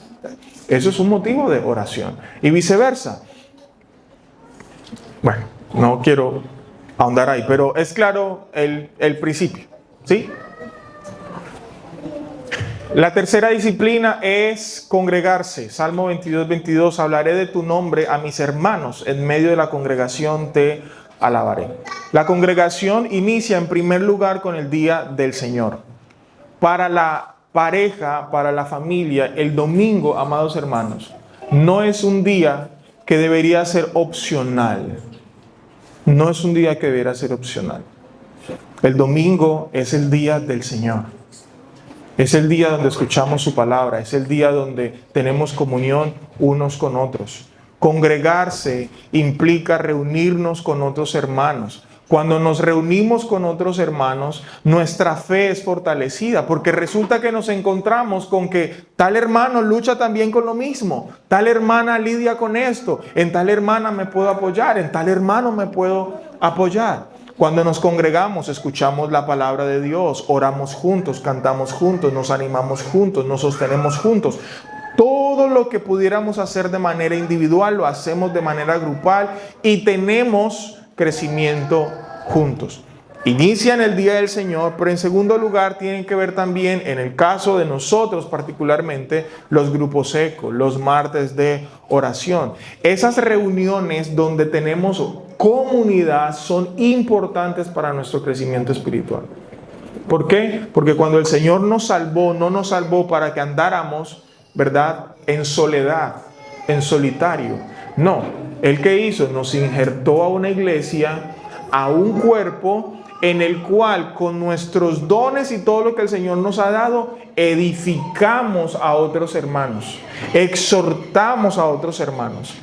Eso es un motivo de oración. Y viceversa. Bueno, no quiero ahondar ahí, pero es claro el principio, ¿sí? La tercera disciplina es congregarse. Salmo 22, 22. Hablaré de tu nombre a mis hermanos. En medio de la congregación te alabaré. La congregación inicia en primer lugar con el día del Señor. Para la pareja, para la familia, el domingo, amados hermanos, no es un día que debería ser opcional. No es un día que debería ser opcional. El domingo es el día del Señor. Es el día donde escuchamos su palabra, es el día donde tenemos comunión unos con otros. Congregarse implica reunirnos con otros hermanos. Cuando nos reunimos con otros hermanos, nuestra fe es fortalecida, porque resulta que nos encontramos con que tal hermano lucha también con lo mismo, tal hermana lidia con esto, en tal hermana me puedo apoyar, en tal hermano me puedo apoyar. Cuando nos congregamos, escuchamos la palabra de Dios, oramos juntos, cantamos juntos, nos animamos juntos, nos sostenemos juntos. Todo lo que pudiéramos hacer de manera individual, lo hacemos de manera grupal y tenemos crecimiento juntos. Inician el día del Señor, pero en segundo lugar tienen que ver también, en el caso de nosotros particularmente, los grupos ECO, los martes de oración. Esas reuniones donde tenemos comunidad son importantes para nuestro crecimiento espiritual. ¿Por qué? Porque cuando el Señor nos salvó, no nos salvó para que andáramos, ¿verdad?, en soledad, en solitario. No, Él ¿qué hizo? Nos injertó a una iglesia, a un cuerpo en el cual con nuestros dones y todo lo que el Señor nos ha dado, edificamos a otros hermanos, exhortamos a otros hermanos.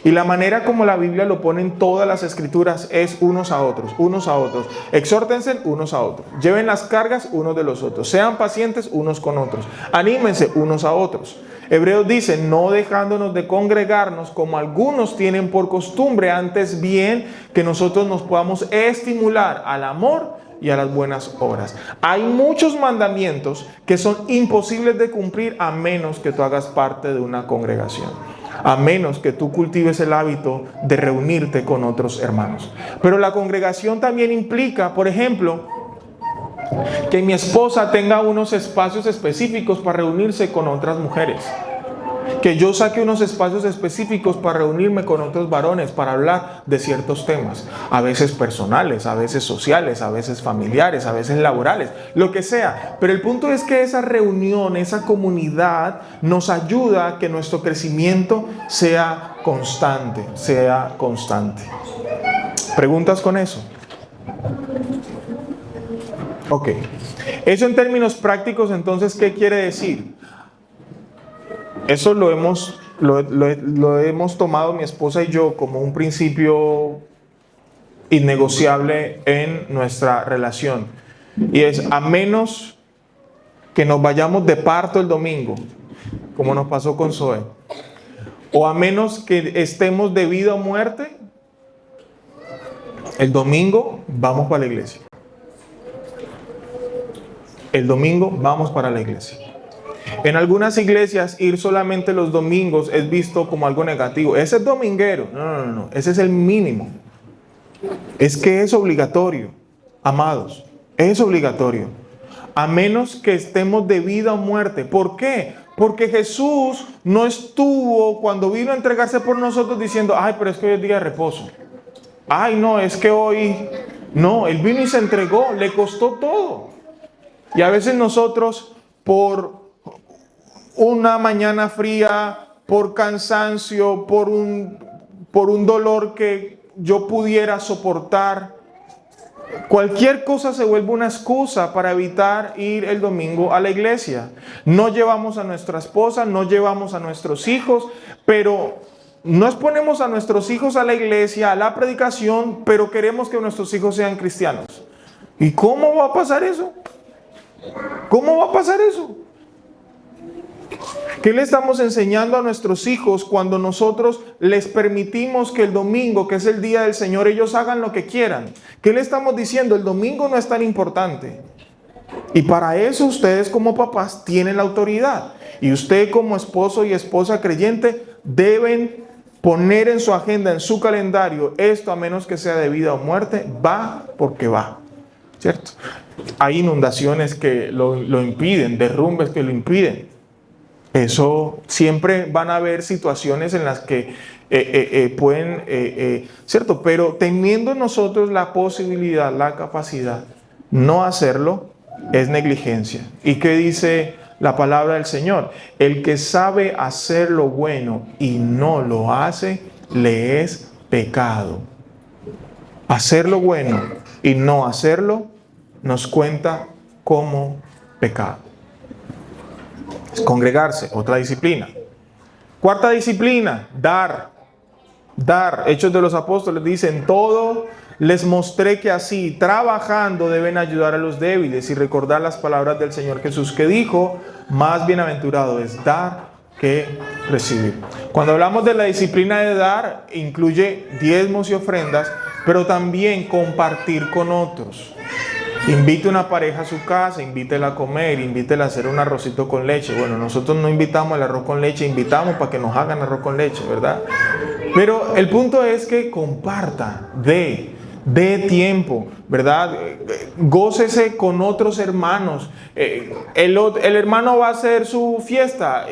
Y la manera como la Biblia lo pone en todas las escrituras es unos a otros, unos a otros. Exhórtense unos a otros. Lleven las cargas unos de los otros. Sean pacientes unos con otros. Anímense unos a otros. Hebreos dice, no dejándonos de congregarnos como algunos tienen por costumbre, antes bien que nosotros nos podamos estimular al amor y a las buenas obras. Hay muchos mandamientos que son imposibles de cumplir a menos que tú hagas parte de una congregación. A menos que tú cultives el hábito de reunirte con otros hermanos. Pero la congregación también implica, por ejemplo, que mi esposa tenga unos espacios específicos para reunirse con otras mujeres. Que yo saque unos espacios específicos para reunirme con otros varones, para hablar de ciertos temas. A veces personales, a veces sociales, a veces familiares, a veces laborales, lo que sea. Pero el punto es que esa reunión, esa comunidad nos ayuda a que nuestro crecimiento sea constante, sea constante. ¿Preguntas con eso? Ok. Eso en términos prácticos, entonces, ¿qué quiere decir? Eso lo hemos tomado mi esposa y yo como un principio innegociable en nuestra relación. Y es, a menos que nos vayamos de parto el domingo, como nos pasó con Zoe, o a menos que estemos de vida o muerte, el domingo vamos para la iglesia. El domingo vamos para la iglesia. En algunas iglesias ir solamente los domingos es visto como algo negativo. Ese es dominguero. No. Ese es el mínimo. Es que es obligatorio, amados. Es obligatorio. A menos que estemos de vida o muerte. ¿Por qué? Porque Jesús no estuvo cuando vino a entregarse por nosotros diciendo, ay, pero es que hoy es día de reposo. Ay, no, es que hoy... No, Él vino y se entregó. Le costó todo. Y a veces nosotros, por una mañana fría, por cansancio, por un dolor que yo pudiera soportar, cualquier cosa se vuelve una excusa para evitar ir el domingo a la iglesia. No llevamos a nuestra esposa, no llevamos a nuestros hijos, pero no exponemos a nuestros hijos a la iglesia, a la predicación, pero queremos que nuestros hijos sean cristianos. ¿Y cómo va a pasar eso? ¿Cómo va a pasar eso? ¿Qué le estamos enseñando a nuestros hijos cuando nosotros les permitimos que el domingo, que es el día del Señor, ellos hagan lo que quieran? ¿Qué le estamos diciendo? El domingo no es tan importante. Y para eso ustedes como papás tienen la autoridad. Y usted como esposo y esposa creyente deben poner en su agenda, en su calendario, esto a menos que sea de vida o muerte, va porque va. ¿Cierto? Hay inundaciones que lo impiden, derrumbes que lo impiden. Eso siempre van a haber situaciones en las que pueden, ¿cierto? Pero teniendo nosotros la posibilidad, la capacidad, no hacerlo es negligencia. ¿Y qué dice la palabra del Señor? El que sabe hacer lo bueno y no lo hace, le es pecado. Hacer lo bueno y no hacerlo nos cuenta como pecado. Es congregarse, otra disciplina. Cuarta disciplina, dar. Dar. Hechos de los Apóstoles dicen, todo les mostré que así, trabajando, deben ayudar a los débiles y recordar las palabras del Señor Jesús que dijo, más bienaventurado es dar que recibir. Cuando hablamos de la disciplina de dar, incluye diezmos y ofrendas, pero también compartir con otros. Invite una pareja a su casa, invítela a comer, invítela a hacer un arrocito con leche. Bueno, nosotros no invitamos al arroz con leche, invitamos para que nos hagan arroz con leche, ¿verdad? Pero el punto es que comparta, dé tiempo, ¿verdad? Gócese con otros hermanos. El hermano va a hacer su fiesta,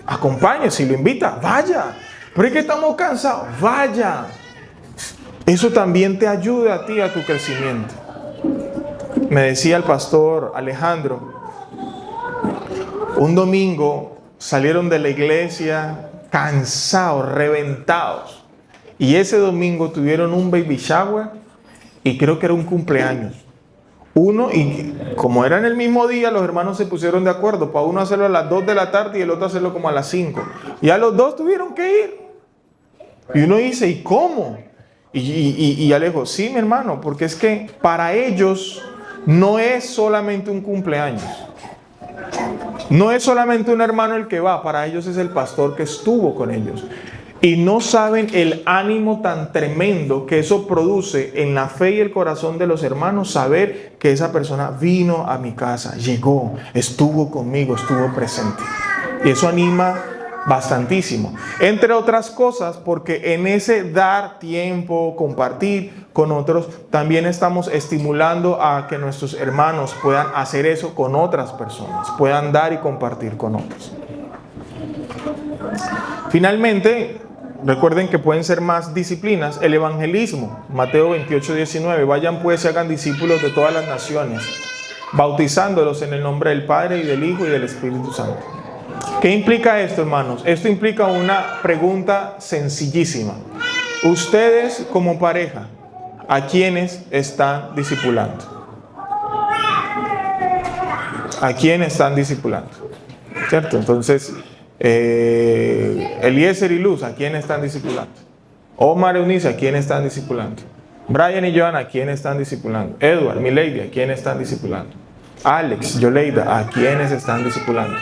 acompañe, si lo invita, vaya. Pero es que estamos cansados, vaya. eso también te ayuda a ti a tu crecimiento. Me decía el pastor Alejandro, un domingo salieron de la iglesia cansados, reventados, y ese domingo tuvieron un baby shower y creo que era un cumpleaños. Uno, y como era en el mismo día, los hermanos se pusieron de acuerdo para uno hacerlo a las 2 de la tarde y el otro hacerlo como a las 5. Y a los dos tuvieron que ir. Y uno dice, ¿y cómo? Y Alejo, sí, mi hermano, porque es que para ellos no es solamente un cumpleaños. No es solamente un hermano el que va, para ellos es el pastor que estuvo con ellos. Y no saben el ánimo tan tremendo que eso produce en la fe y el corazón de los hermanos, saber que esa persona vino a mi casa, llegó, estuvo conmigo, estuvo presente. Y eso anima bastantísimo. Entre otras cosas, porque en ese dar tiempo, compartir con otros, también estamos estimulando a que nuestros hermanos puedan hacer eso con otras personas, puedan dar y compartir con otros. Finalmente, recuerden que pueden ser más disciplinas. El evangelismo, Mateo 28, 19. Vayan pues y hagan discípulos de todas las naciones, bautizándolos en el nombre del Padre y del Hijo y del Espíritu Santo. ¿Qué implica esto, hermanos? Esto implica una pregunta sencillísima. Ustedes como pareja, ¿a quiénes están discipulando? ¿A quién están discipulando? ¿Cierto? Entonces, Eliezer y Luz, ¿a quién están discipulando? Omar y Eunice, ¿a quién están discipulando? Brian y Joana, ¿a quién están discipulando? Edward, Milady, ¿a quién están discipulando? Alex, Yoleida, ¿a quiénes están discipulando?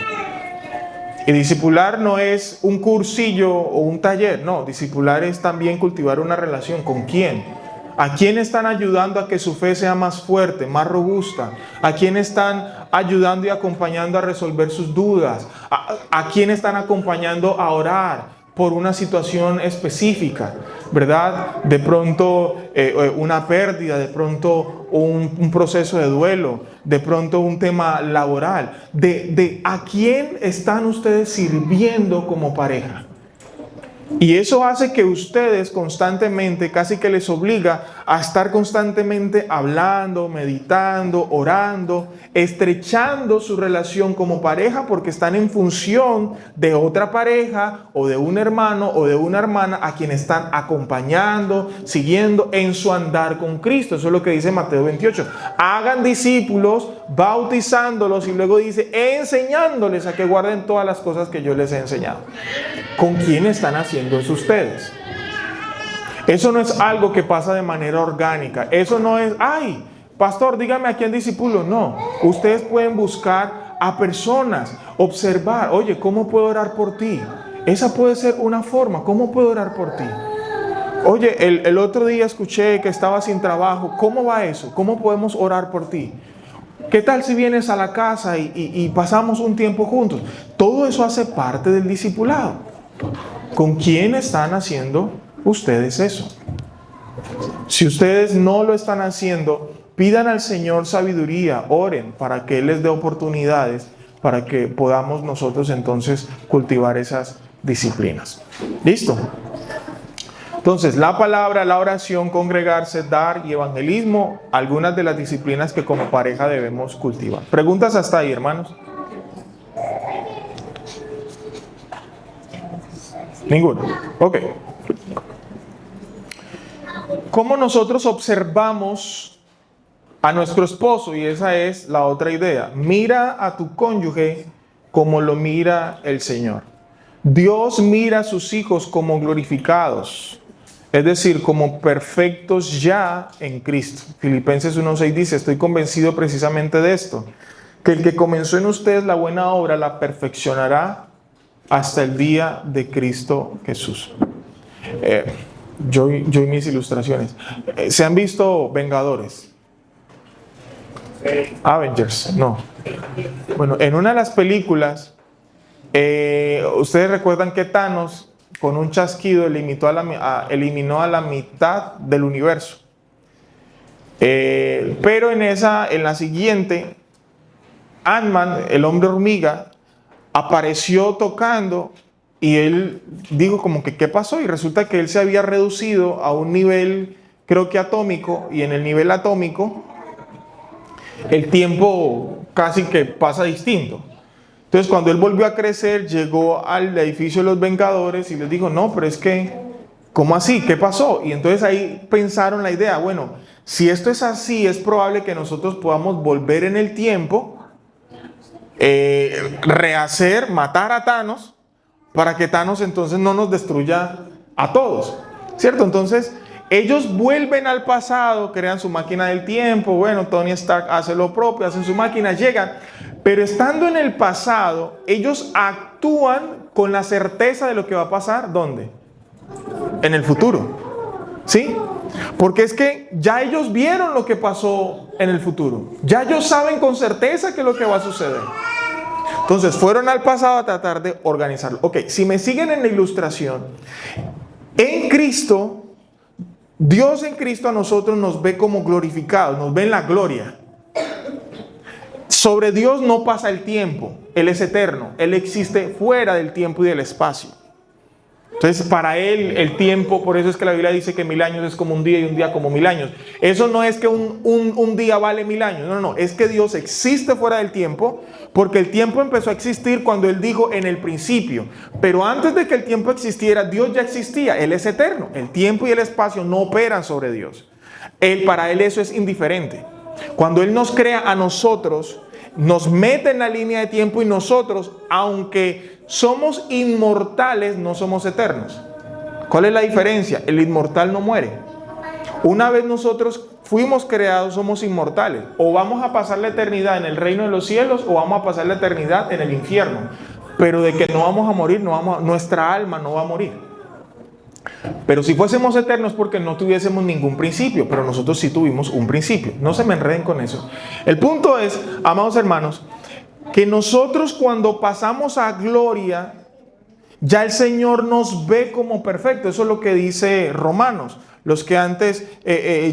Y discipular no es un cursillo o un taller, no, discipular es también cultivar una relación. ¿Con quién? ¿A quién están ayudando a que su fe sea más fuerte, más robusta? ¿A quién están ayudando y acompañando a resolver sus dudas? ¿A quién están acompañando a orar por una situación específica? ¿Verdad? De pronto una pérdida, de pronto un proceso de duelo, de pronto un tema laboral. ¿A quién están ustedes sirviendo como pareja? Y eso hace que ustedes constantemente, casi que les obliga a estar constantemente hablando, meditando, orando, estrechando su relación como pareja, porque están en función de otra pareja o de un hermano o de una hermana a quien están acompañando, siguiendo en su andar con Cristo. Eso es lo que dice Mateo 28. Hagan discípulos, bautizándolos, y luego dice, enseñándoles a que guarden todas las cosas que yo les he enseñado. ¿Con quién están haciendo eso ustedes? Eso no es algo que pasa de manera orgánica. Eso no es, ay, pastor, dígame a quién discipulo. No, ustedes pueden buscar a personas, observar, oye, ¿cómo puedo orar por ti? Esa puede ser una forma. ¿Cómo puedo orar por ti? Oye, el otro día escuché que estaba sin trabajo. ¿Cómo va eso? ¿Cómo podemos orar por ti? ¿Qué tal si vienes a la casa y pasamos un tiempo juntos? Todo eso hace parte del discipulado. ¿Con quién están haciendo ustedes eso? Si ustedes no lo están haciendo, pidan al Señor sabiduría, oren para que Él les dé oportunidades para que podamos nosotros entonces cultivar esas disciplinas. ¿Listo? Entonces, la palabra, la oración, congregarse, dar y evangelismo, algunas de las disciplinas que como pareja debemos cultivar. ¿Preguntas hasta ahí, hermanos? Ninguno. Ok. ¿Cómo nosotros observamos a nuestro esposo? Y esa es la otra idea. Mira a tu cónyuge como lo mira el Señor. Dios mira a sus hijos como glorificados, es decir, como perfectos ya en Cristo. Filipenses 1:6 dice, estoy convencido precisamente de esto, que el que comenzó en ustedes la buena obra la perfeccionará hasta el día de Cristo Jesús. Yo y mis ilustraciones. ¿Se han visto Vengadores? Avengers, no. Bueno, en una de las películas, ustedes recuerdan que Thanos, con un chasquido, eliminó a la mitad del universo. Pero en la siguiente, Ant-Man, el hombre hormiga, apareció tocando y él dijo como que ¿qué pasó? Y resulta que él se había reducido a un nivel creo que atómico, y en el nivel atómico el tiempo casi que pasa distinto. Entonces, cuando él volvió a crecer, llegó al edificio de los Vengadores y les dijo, no, pero es que, ¿cómo así? ¿Qué pasó? Y entonces ahí pensaron la idea, bueno, si esto es así, es probable que nosotros podamos volver en el tiempo, rehacer, matar a Thanos, para que Thanos entonces no nos destruya a todos, ¿cierto? Entonces, ellos vuelven al pasado, crean su máquina del tiempo, bueno, Tony Stark hace lo propio, hacen su máquina, llegan, pero estando en el pasado, ellos actúan con la certeza de lo que va a pasar, ¿dónde? En el futuro, ¿sí? Porque es que ya ellos vieron lo que pasó en el futuro, ya ellos saben con certeza qué es lo que va a suceder. Entonces, fueron al pasado a tratar de organizarlo. Ok, si me siguen en la ilustración, en Cristo, Dios en Cristo a nosotros nos ve como glorificados, nos ve en la gloria. Sobre Dios no pasa el tiempo, Él es eterno, Él existe fuera del tiempo y del espacio. Entonces, para Él el tiempo, por eso es que la Biblia dice que 1000 años es como un día y un día como 1000 años. Eso no es que un día vale 1000 años, no, es que Dios existe fuera del tiempo, porque el tiempo empezó a existir cuando Él dijo en el principio. Pero antes de que el tiempo existiera, Dios ya existía, Él es eterno. El tiempo y el espacio no operan sobre Dios. Para Él eso es indiferente. Cuando Él nos crea a nosotros, nos mete en la línea de tiempo y nosotros, aunque somos inmortales, no somos eternos. ¿Cuál es la diferencia? El inmortal no muere. Una vez nosotros fuimos creados, somos inmortales. O vamos a pasar la eternidad en el reino de los cielos o vamos a pasar la eternidad en el infierno. Pero de que no vamos a morir, nuestra alma no va a morir. Pero si fuésemos eternos porque no tuviésemos ningún principio, pero nosotros sí tuvimos un principio. No se me enreden con eso. El punto es, amados hermanos, que nosotros cuando pasamos a gloria, ya el Señor nos ve como perfecto. Eso es lo que dice Romanos. Los que antes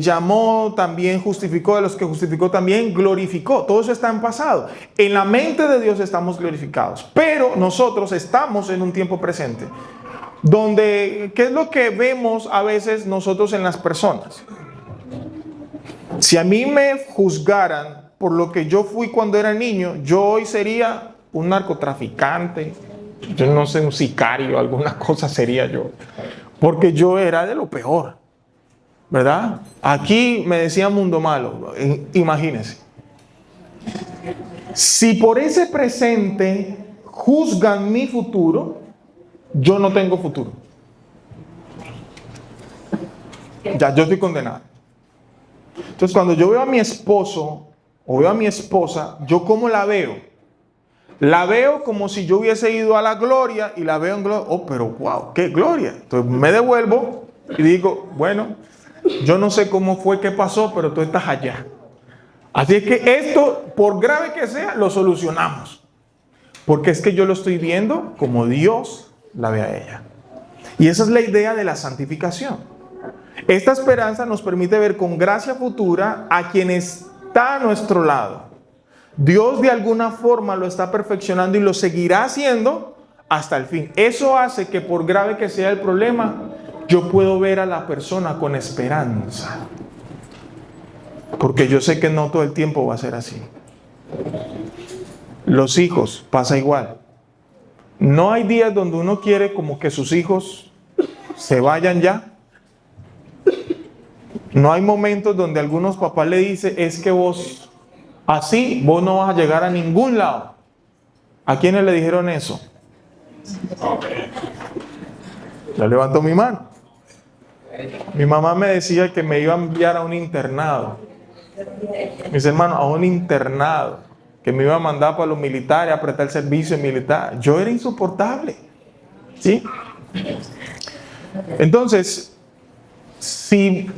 llamó también justificó, de los que justificó también glorificó. Todo eso está en pasado. En la mente de Dios estamos glorificados, pero nosotros estamos en un tiempo presente. Donde, ¿qué es lo que vemos a veces nosotros en las personas? Si a mí me juzgaran por lo que yo fui cuando era niño, yo hoy sería un narcotraficante, yo no sé, un sicario, alguna cosa sería yo, porque yo era de lo peor, ¿verdad? Aquí me decía mundo malo, imagínense. Si por ese presente juzgan mi futuro, yo no tengo futuro. Ya, yo estoy condenado. Entonces, cuando yo veo a mi esposo o veo a mi esposa, ¿yo cómo la veo? La veo como si yo hubiese ido a la gloria y la veo en gloria. Oh, pero wow, qué gloria. Entonces me devuelvo y digo, bueno, yo no sé cómo fue que pasó, pero tú estás allá. Así es que esto, por grave que sea, lo solucionamos. Porque es que yo lo estoy viendo como Dios la ve a ella. Y esa es la idea de la santificación. Esta esperanza nos permite ver con gracia futura a quien está a nuestro lado. Dios de alguna forma lo está perfeccionando y lo seguirá haciendo hasta el fin. Eso hace que por grave que sea el problema, yo puedo ver a la persona con esperanza. Porque yo sé que no todo el tiempo va a ser así. Los hijos, pasa igual. No hay días donde uno quiere como que sus hijos se vayan ya. No hay momentos donde algunos papás le dicen, es que vos, así, vos no vas a llegar a ningún lado. ¿A quiénes le dijeron eso? Yo levanto mi mano. Mi mamá me decía que me iba a enviar a un internado. Mis hermanos, a un internado. Que me iba a mandar para los militares, a apretar el servicio militar. Yo era insoportable. ¿Sí? Entonces, si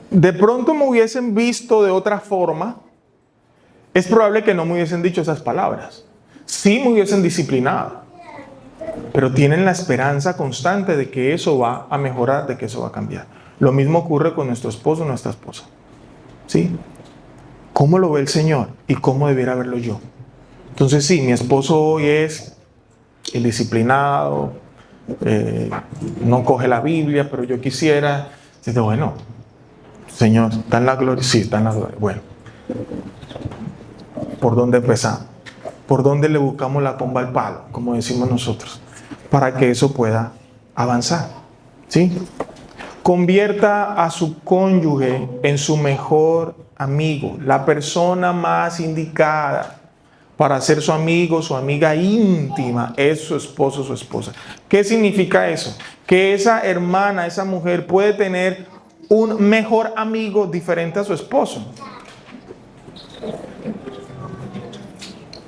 de pronto me hubiesen visto de otra forma, es probable que no me hubiesen dicho esas palabras. Sí me hubiesen disciplinado. Pero tienen la esperanza constante de que eso va a mejorar, de que eso va a cambiar. Lo mismo ocurre con nuestro esposo o nuestra esposa. ¿Sí? ¿Cómo lo ve el Señor? ¿Y cómo debiera verlo yo? Entonces sí, mi esposo hoy es indisciplinado, no coge la Biblia, pero yo quisiera. Entonces, bueno, Señor, ¿está en la gloria? Sí, está en la gloria. Bueno, ¿por dónde empezamos? ¿Por dónde le buscamos la comba al palo? Como decimos nosotros, para que eso pueda avanzar. ¿Sí? Convierta a su cónyuge en su mejor amigo, la persona más indicada para ser su amigo, su amiga íntima, es su esposo, su esposa. ¿Qué significa eso? Que esa hermana, esa mujer puede tener un mejor amigo diferente a su esposo.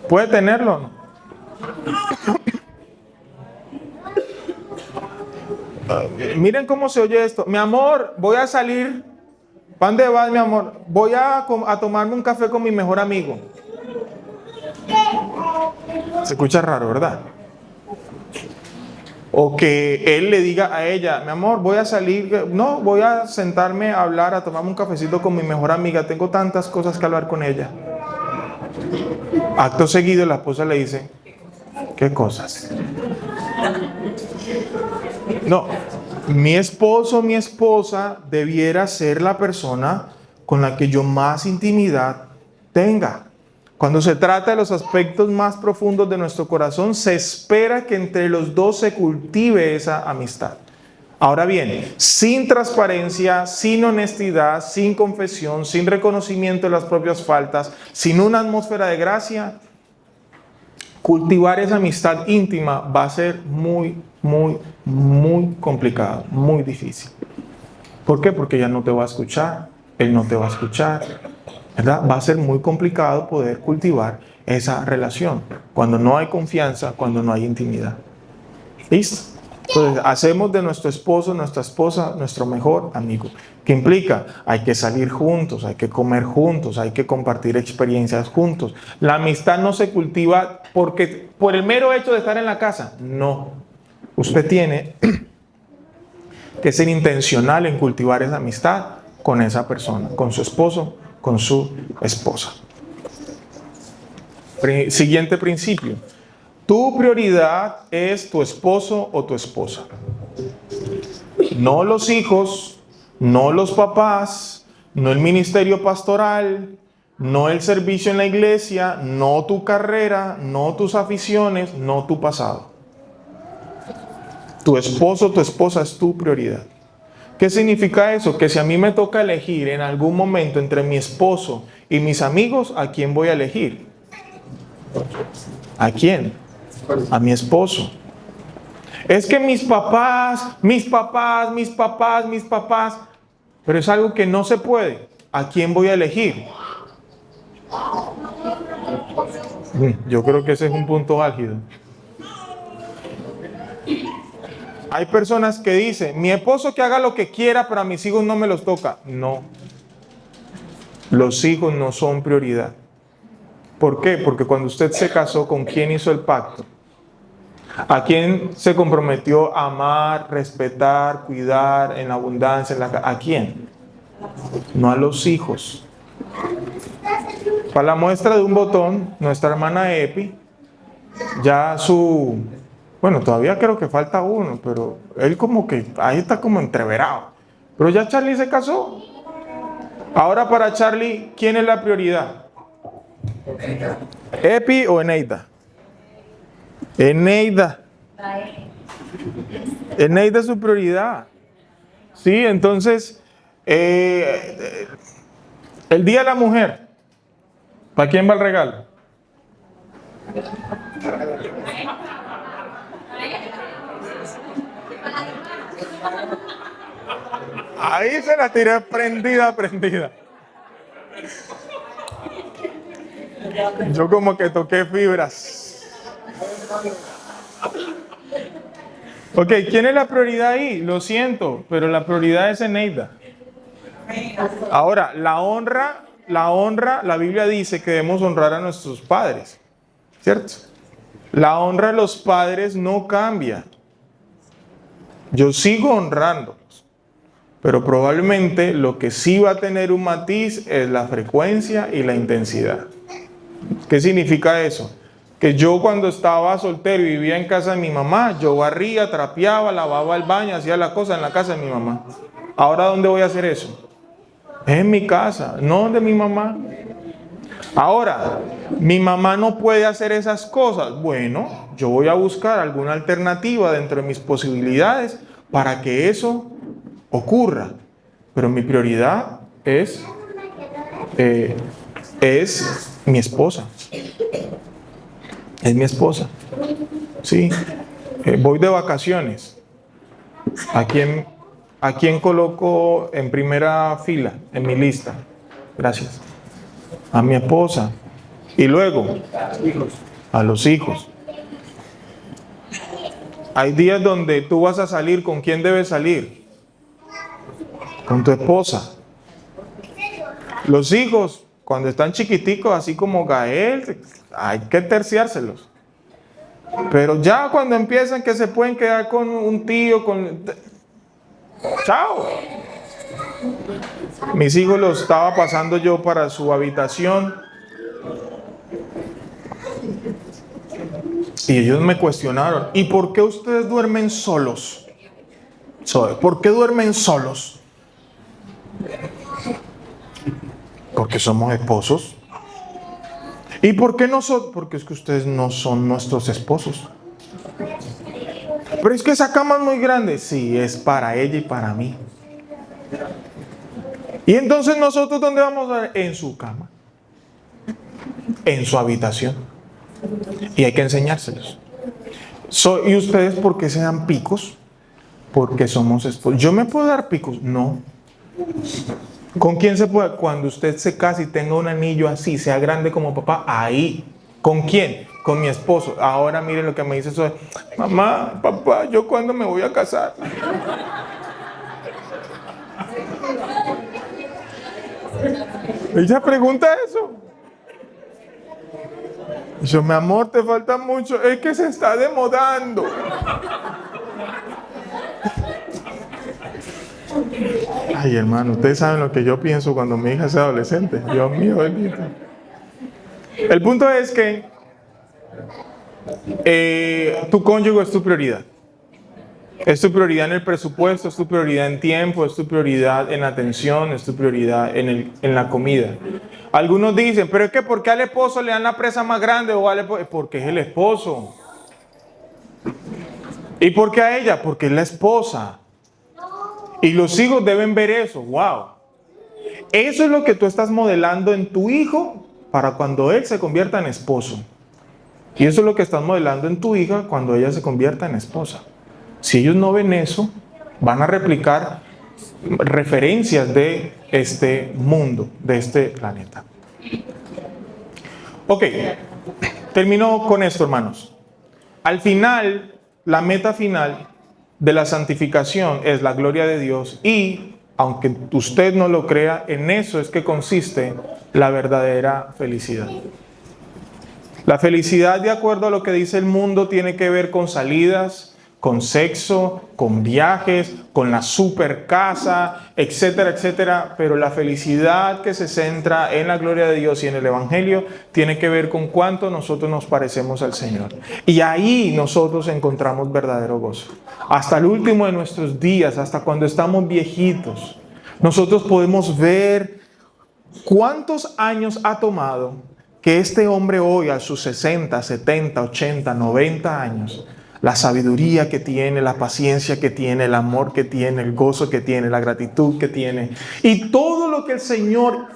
¿Puede tenerlo o no? Miren cómo se oye esto. Mi amor, voy a salir. ¿Para dónde vas, mi amor? Voy a tomarme un café con mi mejor amigo. Se escucha raro, ¿verdad? O que él le diga a ella, mi amor, voy a salir. No, voy a sentarme a hablar, a tomarme un cafecito con mi mejor amiga. Tengo tantas cosas que hablar con ella. Acto seguido, la esposa le dice, ¿qué cosas? No, mi esposo, mi esposa debiera ser la persona con la que yo más intimidad tenga. Cuando se trata de los aspectos más profundos de nuestro corazón, se espera que entre los dos se cultive esa amistad. Ahora bien, sin transparencia, sin honestidad, sin confesión, sin reconocimiento de las propias faltas, sin una atmósfera de gracia, cultivar esa amistad íntima va a ser muy complicado, muy difícil. ¿Por qué? Porque ella no te va a escuchar, él no te va a escuchar, ¿verdad? Va a ser muy complicado poder cultivar esa relación cuando no hay confianza, cuando no hay intimidad. ¿Listo? Entonces, hacemos de nuestro esposo, nuestra esposa, nuestro mejor amigo. ¿Qué implica? Hay que salir juntos, hay que comer juntos, hay que compartir experiencias juntos. La amistad no se cultiva por el mero hecho de estar en la casa. No. Usted tiene que ser intencional en cultivar esa amistad con esa persona, con su esposo, con su esposa. Siguiente principio. Tu prioridad es tu esposo o tu esposa. No los hijos, no los papás, no el ministerio pastoral, no el servicio en la iglesia, no tu carrera, no tus aficiones, no tu pasado. Tu esposo o tu esposa es tu prioridad. ¿Qué significa eso? Que si a mí me toca elegir en algún momento entre mi esposo y mis amigos, ¿a quién voy a elegir? ¿A quién? A mi esposo. Es que mis papás, pero es algo que no se puede. ¿A quién voy a elegir? Yo creo que ese es un punto álgido. Hay personas que dicen, mi esposo que haga lo que quiera, pero a mis hijos no me los toca. No. Los hijos no son prioridad. ¿Por qué? Porque cuando usted se casó, ¿con quién hizo el pacto? ¿A quién se comprometió a amar, respetar, cuidar en abundancia? ¿A quién? No a los hijos. Para la muestra de un botón, nuestra hermana Epi, ya bueno, todavía creo que falta uno, pero él como que ahí está como entreverado. Pero ya Charlie se casó. Ahora para Charlie, ¿quién es la prioridad? ¿Epi o Eneida? Eneida. Eneida es su prioridad. Sí, entonces, el Día de la Mujer, ¿para quién va el regalo? Ahí se la tiré prendida. Yo como que toqué fibras. Ok, ¿quién es la prioridad ahí? Lo siento, pero la prioridad es Eneida. Ahora, la honra, la Biblia dice que debemos honrar a nuestros padres, ¿cierto? La honra a los padres no cambia. Yo sigo honrándolos, pero probablemente lo que sí va a tener un matiz es la frecuencia y la intensidad. ¿Qué significa eso? Que yo cuando estaba soltero y vivía en casa de mi mamá, yo barría, trapeaba, lavaba el baño, hacía las cosas en la casa de mi mamá. ¿Ahora dónde voy a hacer eso? Es en mi casa, no de mi mamá. Ahora, mi mamá no puede hacer esas cosas. Bueno, yo voy a buscar alguna alternativa dentro de mis posibilidades para que eso ocurra. Pero mi prioridad eh, es mi esposa. Es mi esposa. Sí. Voy de vacaciones. ¿A quién coloco en primera fila en mi lista? Gracias. A mi esposa. Y luego, a los hijos. Hay días donde tú vas a salir. ¿Con quién debes salir? Con tu esposa. Los hijos, cuando están chiquiticos, así como Gael, hay que terciárselos. Pero ya cuando empiezan que se pueden quedar con un tío, ¡chao! Mis hijos los estaba pasando yo para su habitación. Y ellos me cuestionaron, ¿y por qué ustedes duermen solos? ¿Por qué duermen solos? Porque somos esposos. ¿Y por qué nosotros? Porque es que ustedes no son nuestros esposos. Pero es que esa cama es muy grande. Sí, es para ella y para mí. Y entonces nosotros, ¿dónde vamos a ver? En su cama. En su habitación. Y hay que enseñárselos. ¿Y ustedes por qué se dan picos? Porque somos esposos. ¿Yo me puedo dar picos? No. ¿Con quién se puede? Cuando usted se case y tenga un anillo así, sea grande como papá, ahí. ¿Con quién? Con mi esposo. Ahora miren lo que me dice eso. Mamá, papá, ¿yo cuándo me voy a casar? Ella pregunta eso. Yo, mi amor, te falta mucho. Es que se está demodando. Ay, hermano, ustedes saben lo que yo pienso cuando mi hija sea adolescente. Dios mío, bendito. El punto es que tu cónyuge es tu prioridad. Es tu prioridad en el presupuesto, es tu prioridad en tiempo, es tu prioridad en atención, es tu prioridad en la comida. Algunos dicen, pero es que ¿por qué al esposo le dan la presa más grande? Porque es el esposo. ¿Y por qué a ella? Porque es la esposa. Y los hijos deben ver eso. ¡Wow! Eso es lo que tú estás modelando en tu hijo para cuando él se convierta en esposo. Y eso es lo que estás modelando en tu hija cuando ella se convierta en esposa. Si ellos no ven eso, van a replicar referencias de este mundo, de este planeta. Ok, termino con esto, hermanos. Al final, la meta final de la santificación es la gloria de Dios y, aunque usted no lo crea, en eso es que consiste la verdadera felicidad. La felicidad, de acuerdo a lo que dice el mundo, tiene que ver con salidas, con sexo, con viajes, con la super casa, etcétera, etcétera. Pero la felicidad que se centra en la gloria de Dios y en el Evangelio tiene que ver con cuánto nosotros nos parecemos al Señor. Y ahí nosotros encontramos verdadero gozo. Hasta el último de nuestros días, hasta cuando estamos viejitos, nosotros podemos ver cuántos años ha tomado que este hombre hoy a sus 60, 70, 80, 90 años, la sabiduría que tiene, la paciencia que tiene, el amor que tiene, el gozo que tiene, la gratitud que tiene, y todo lo que el Señor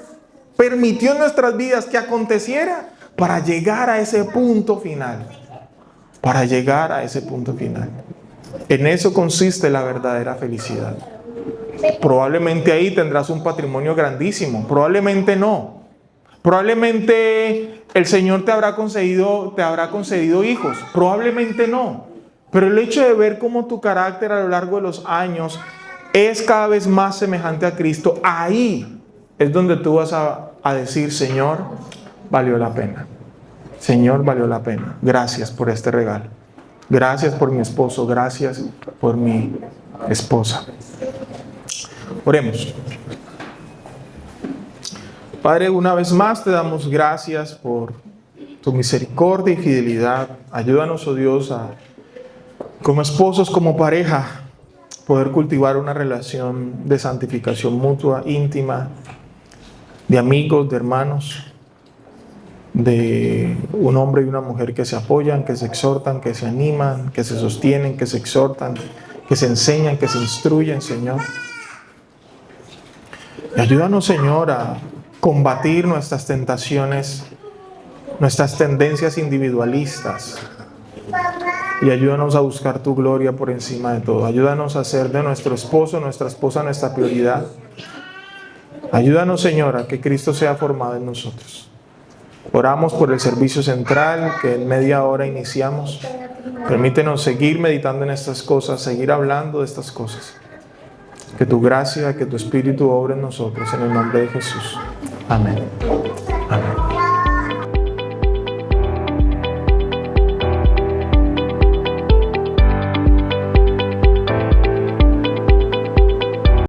permitió en nuestras vidas que aconteciera para llegar a ese punto final. Para llegar a ese punto final. En eso consiste la verdadera felicidad. Probablemente ahí tendrás un patrimonio grandísimo, probablemente no. Probablemente el Señor te habrá concedido hijos, probablemente no. Pero el hecho de ver cómo tu carácter a lo largo de los años es cada vez más semejante a Cristo, ahí es donde tú vas a decir, Señor, valió la pena. Señor, valió la pena. Gracias por este regalo. Gracias por mi esposo. Gracias por mi esposa. Oremos. Padre, una vez más te damos gracias por tu misericordia y fidelidad. Ayúdanos, oh Dios, como esposos, como pareja, poder cultivar una relación de santificación mutua, íntima, de amigos, de hermanos, de un hombre y una mujer que se apoyan, que se exhortan, que se animan, que se sostienen, que se exhortan, que se enseñan, que se instruyen, Señor. Y ayúdanos, Señor, a combatir nuestras tentaciones, nuestras tendencias individualistas. Y ayúdanos a buscar tu gloria por encima de todo. Ayúdanos a hacer de nuestro esposo, nuestra esposa, nuestra prioridad. Ayúdanos, Señor, a que Cristo sea formado en nosotros. Oramos por el servicio central que en media hora iniciamos. Permítenos seguir meditando en estas cosas, seguir hablando de estas cosas. Que tu gracia, que tu Espíritu obre en nosotros, en el nombre de Jesús. Amén. Amén.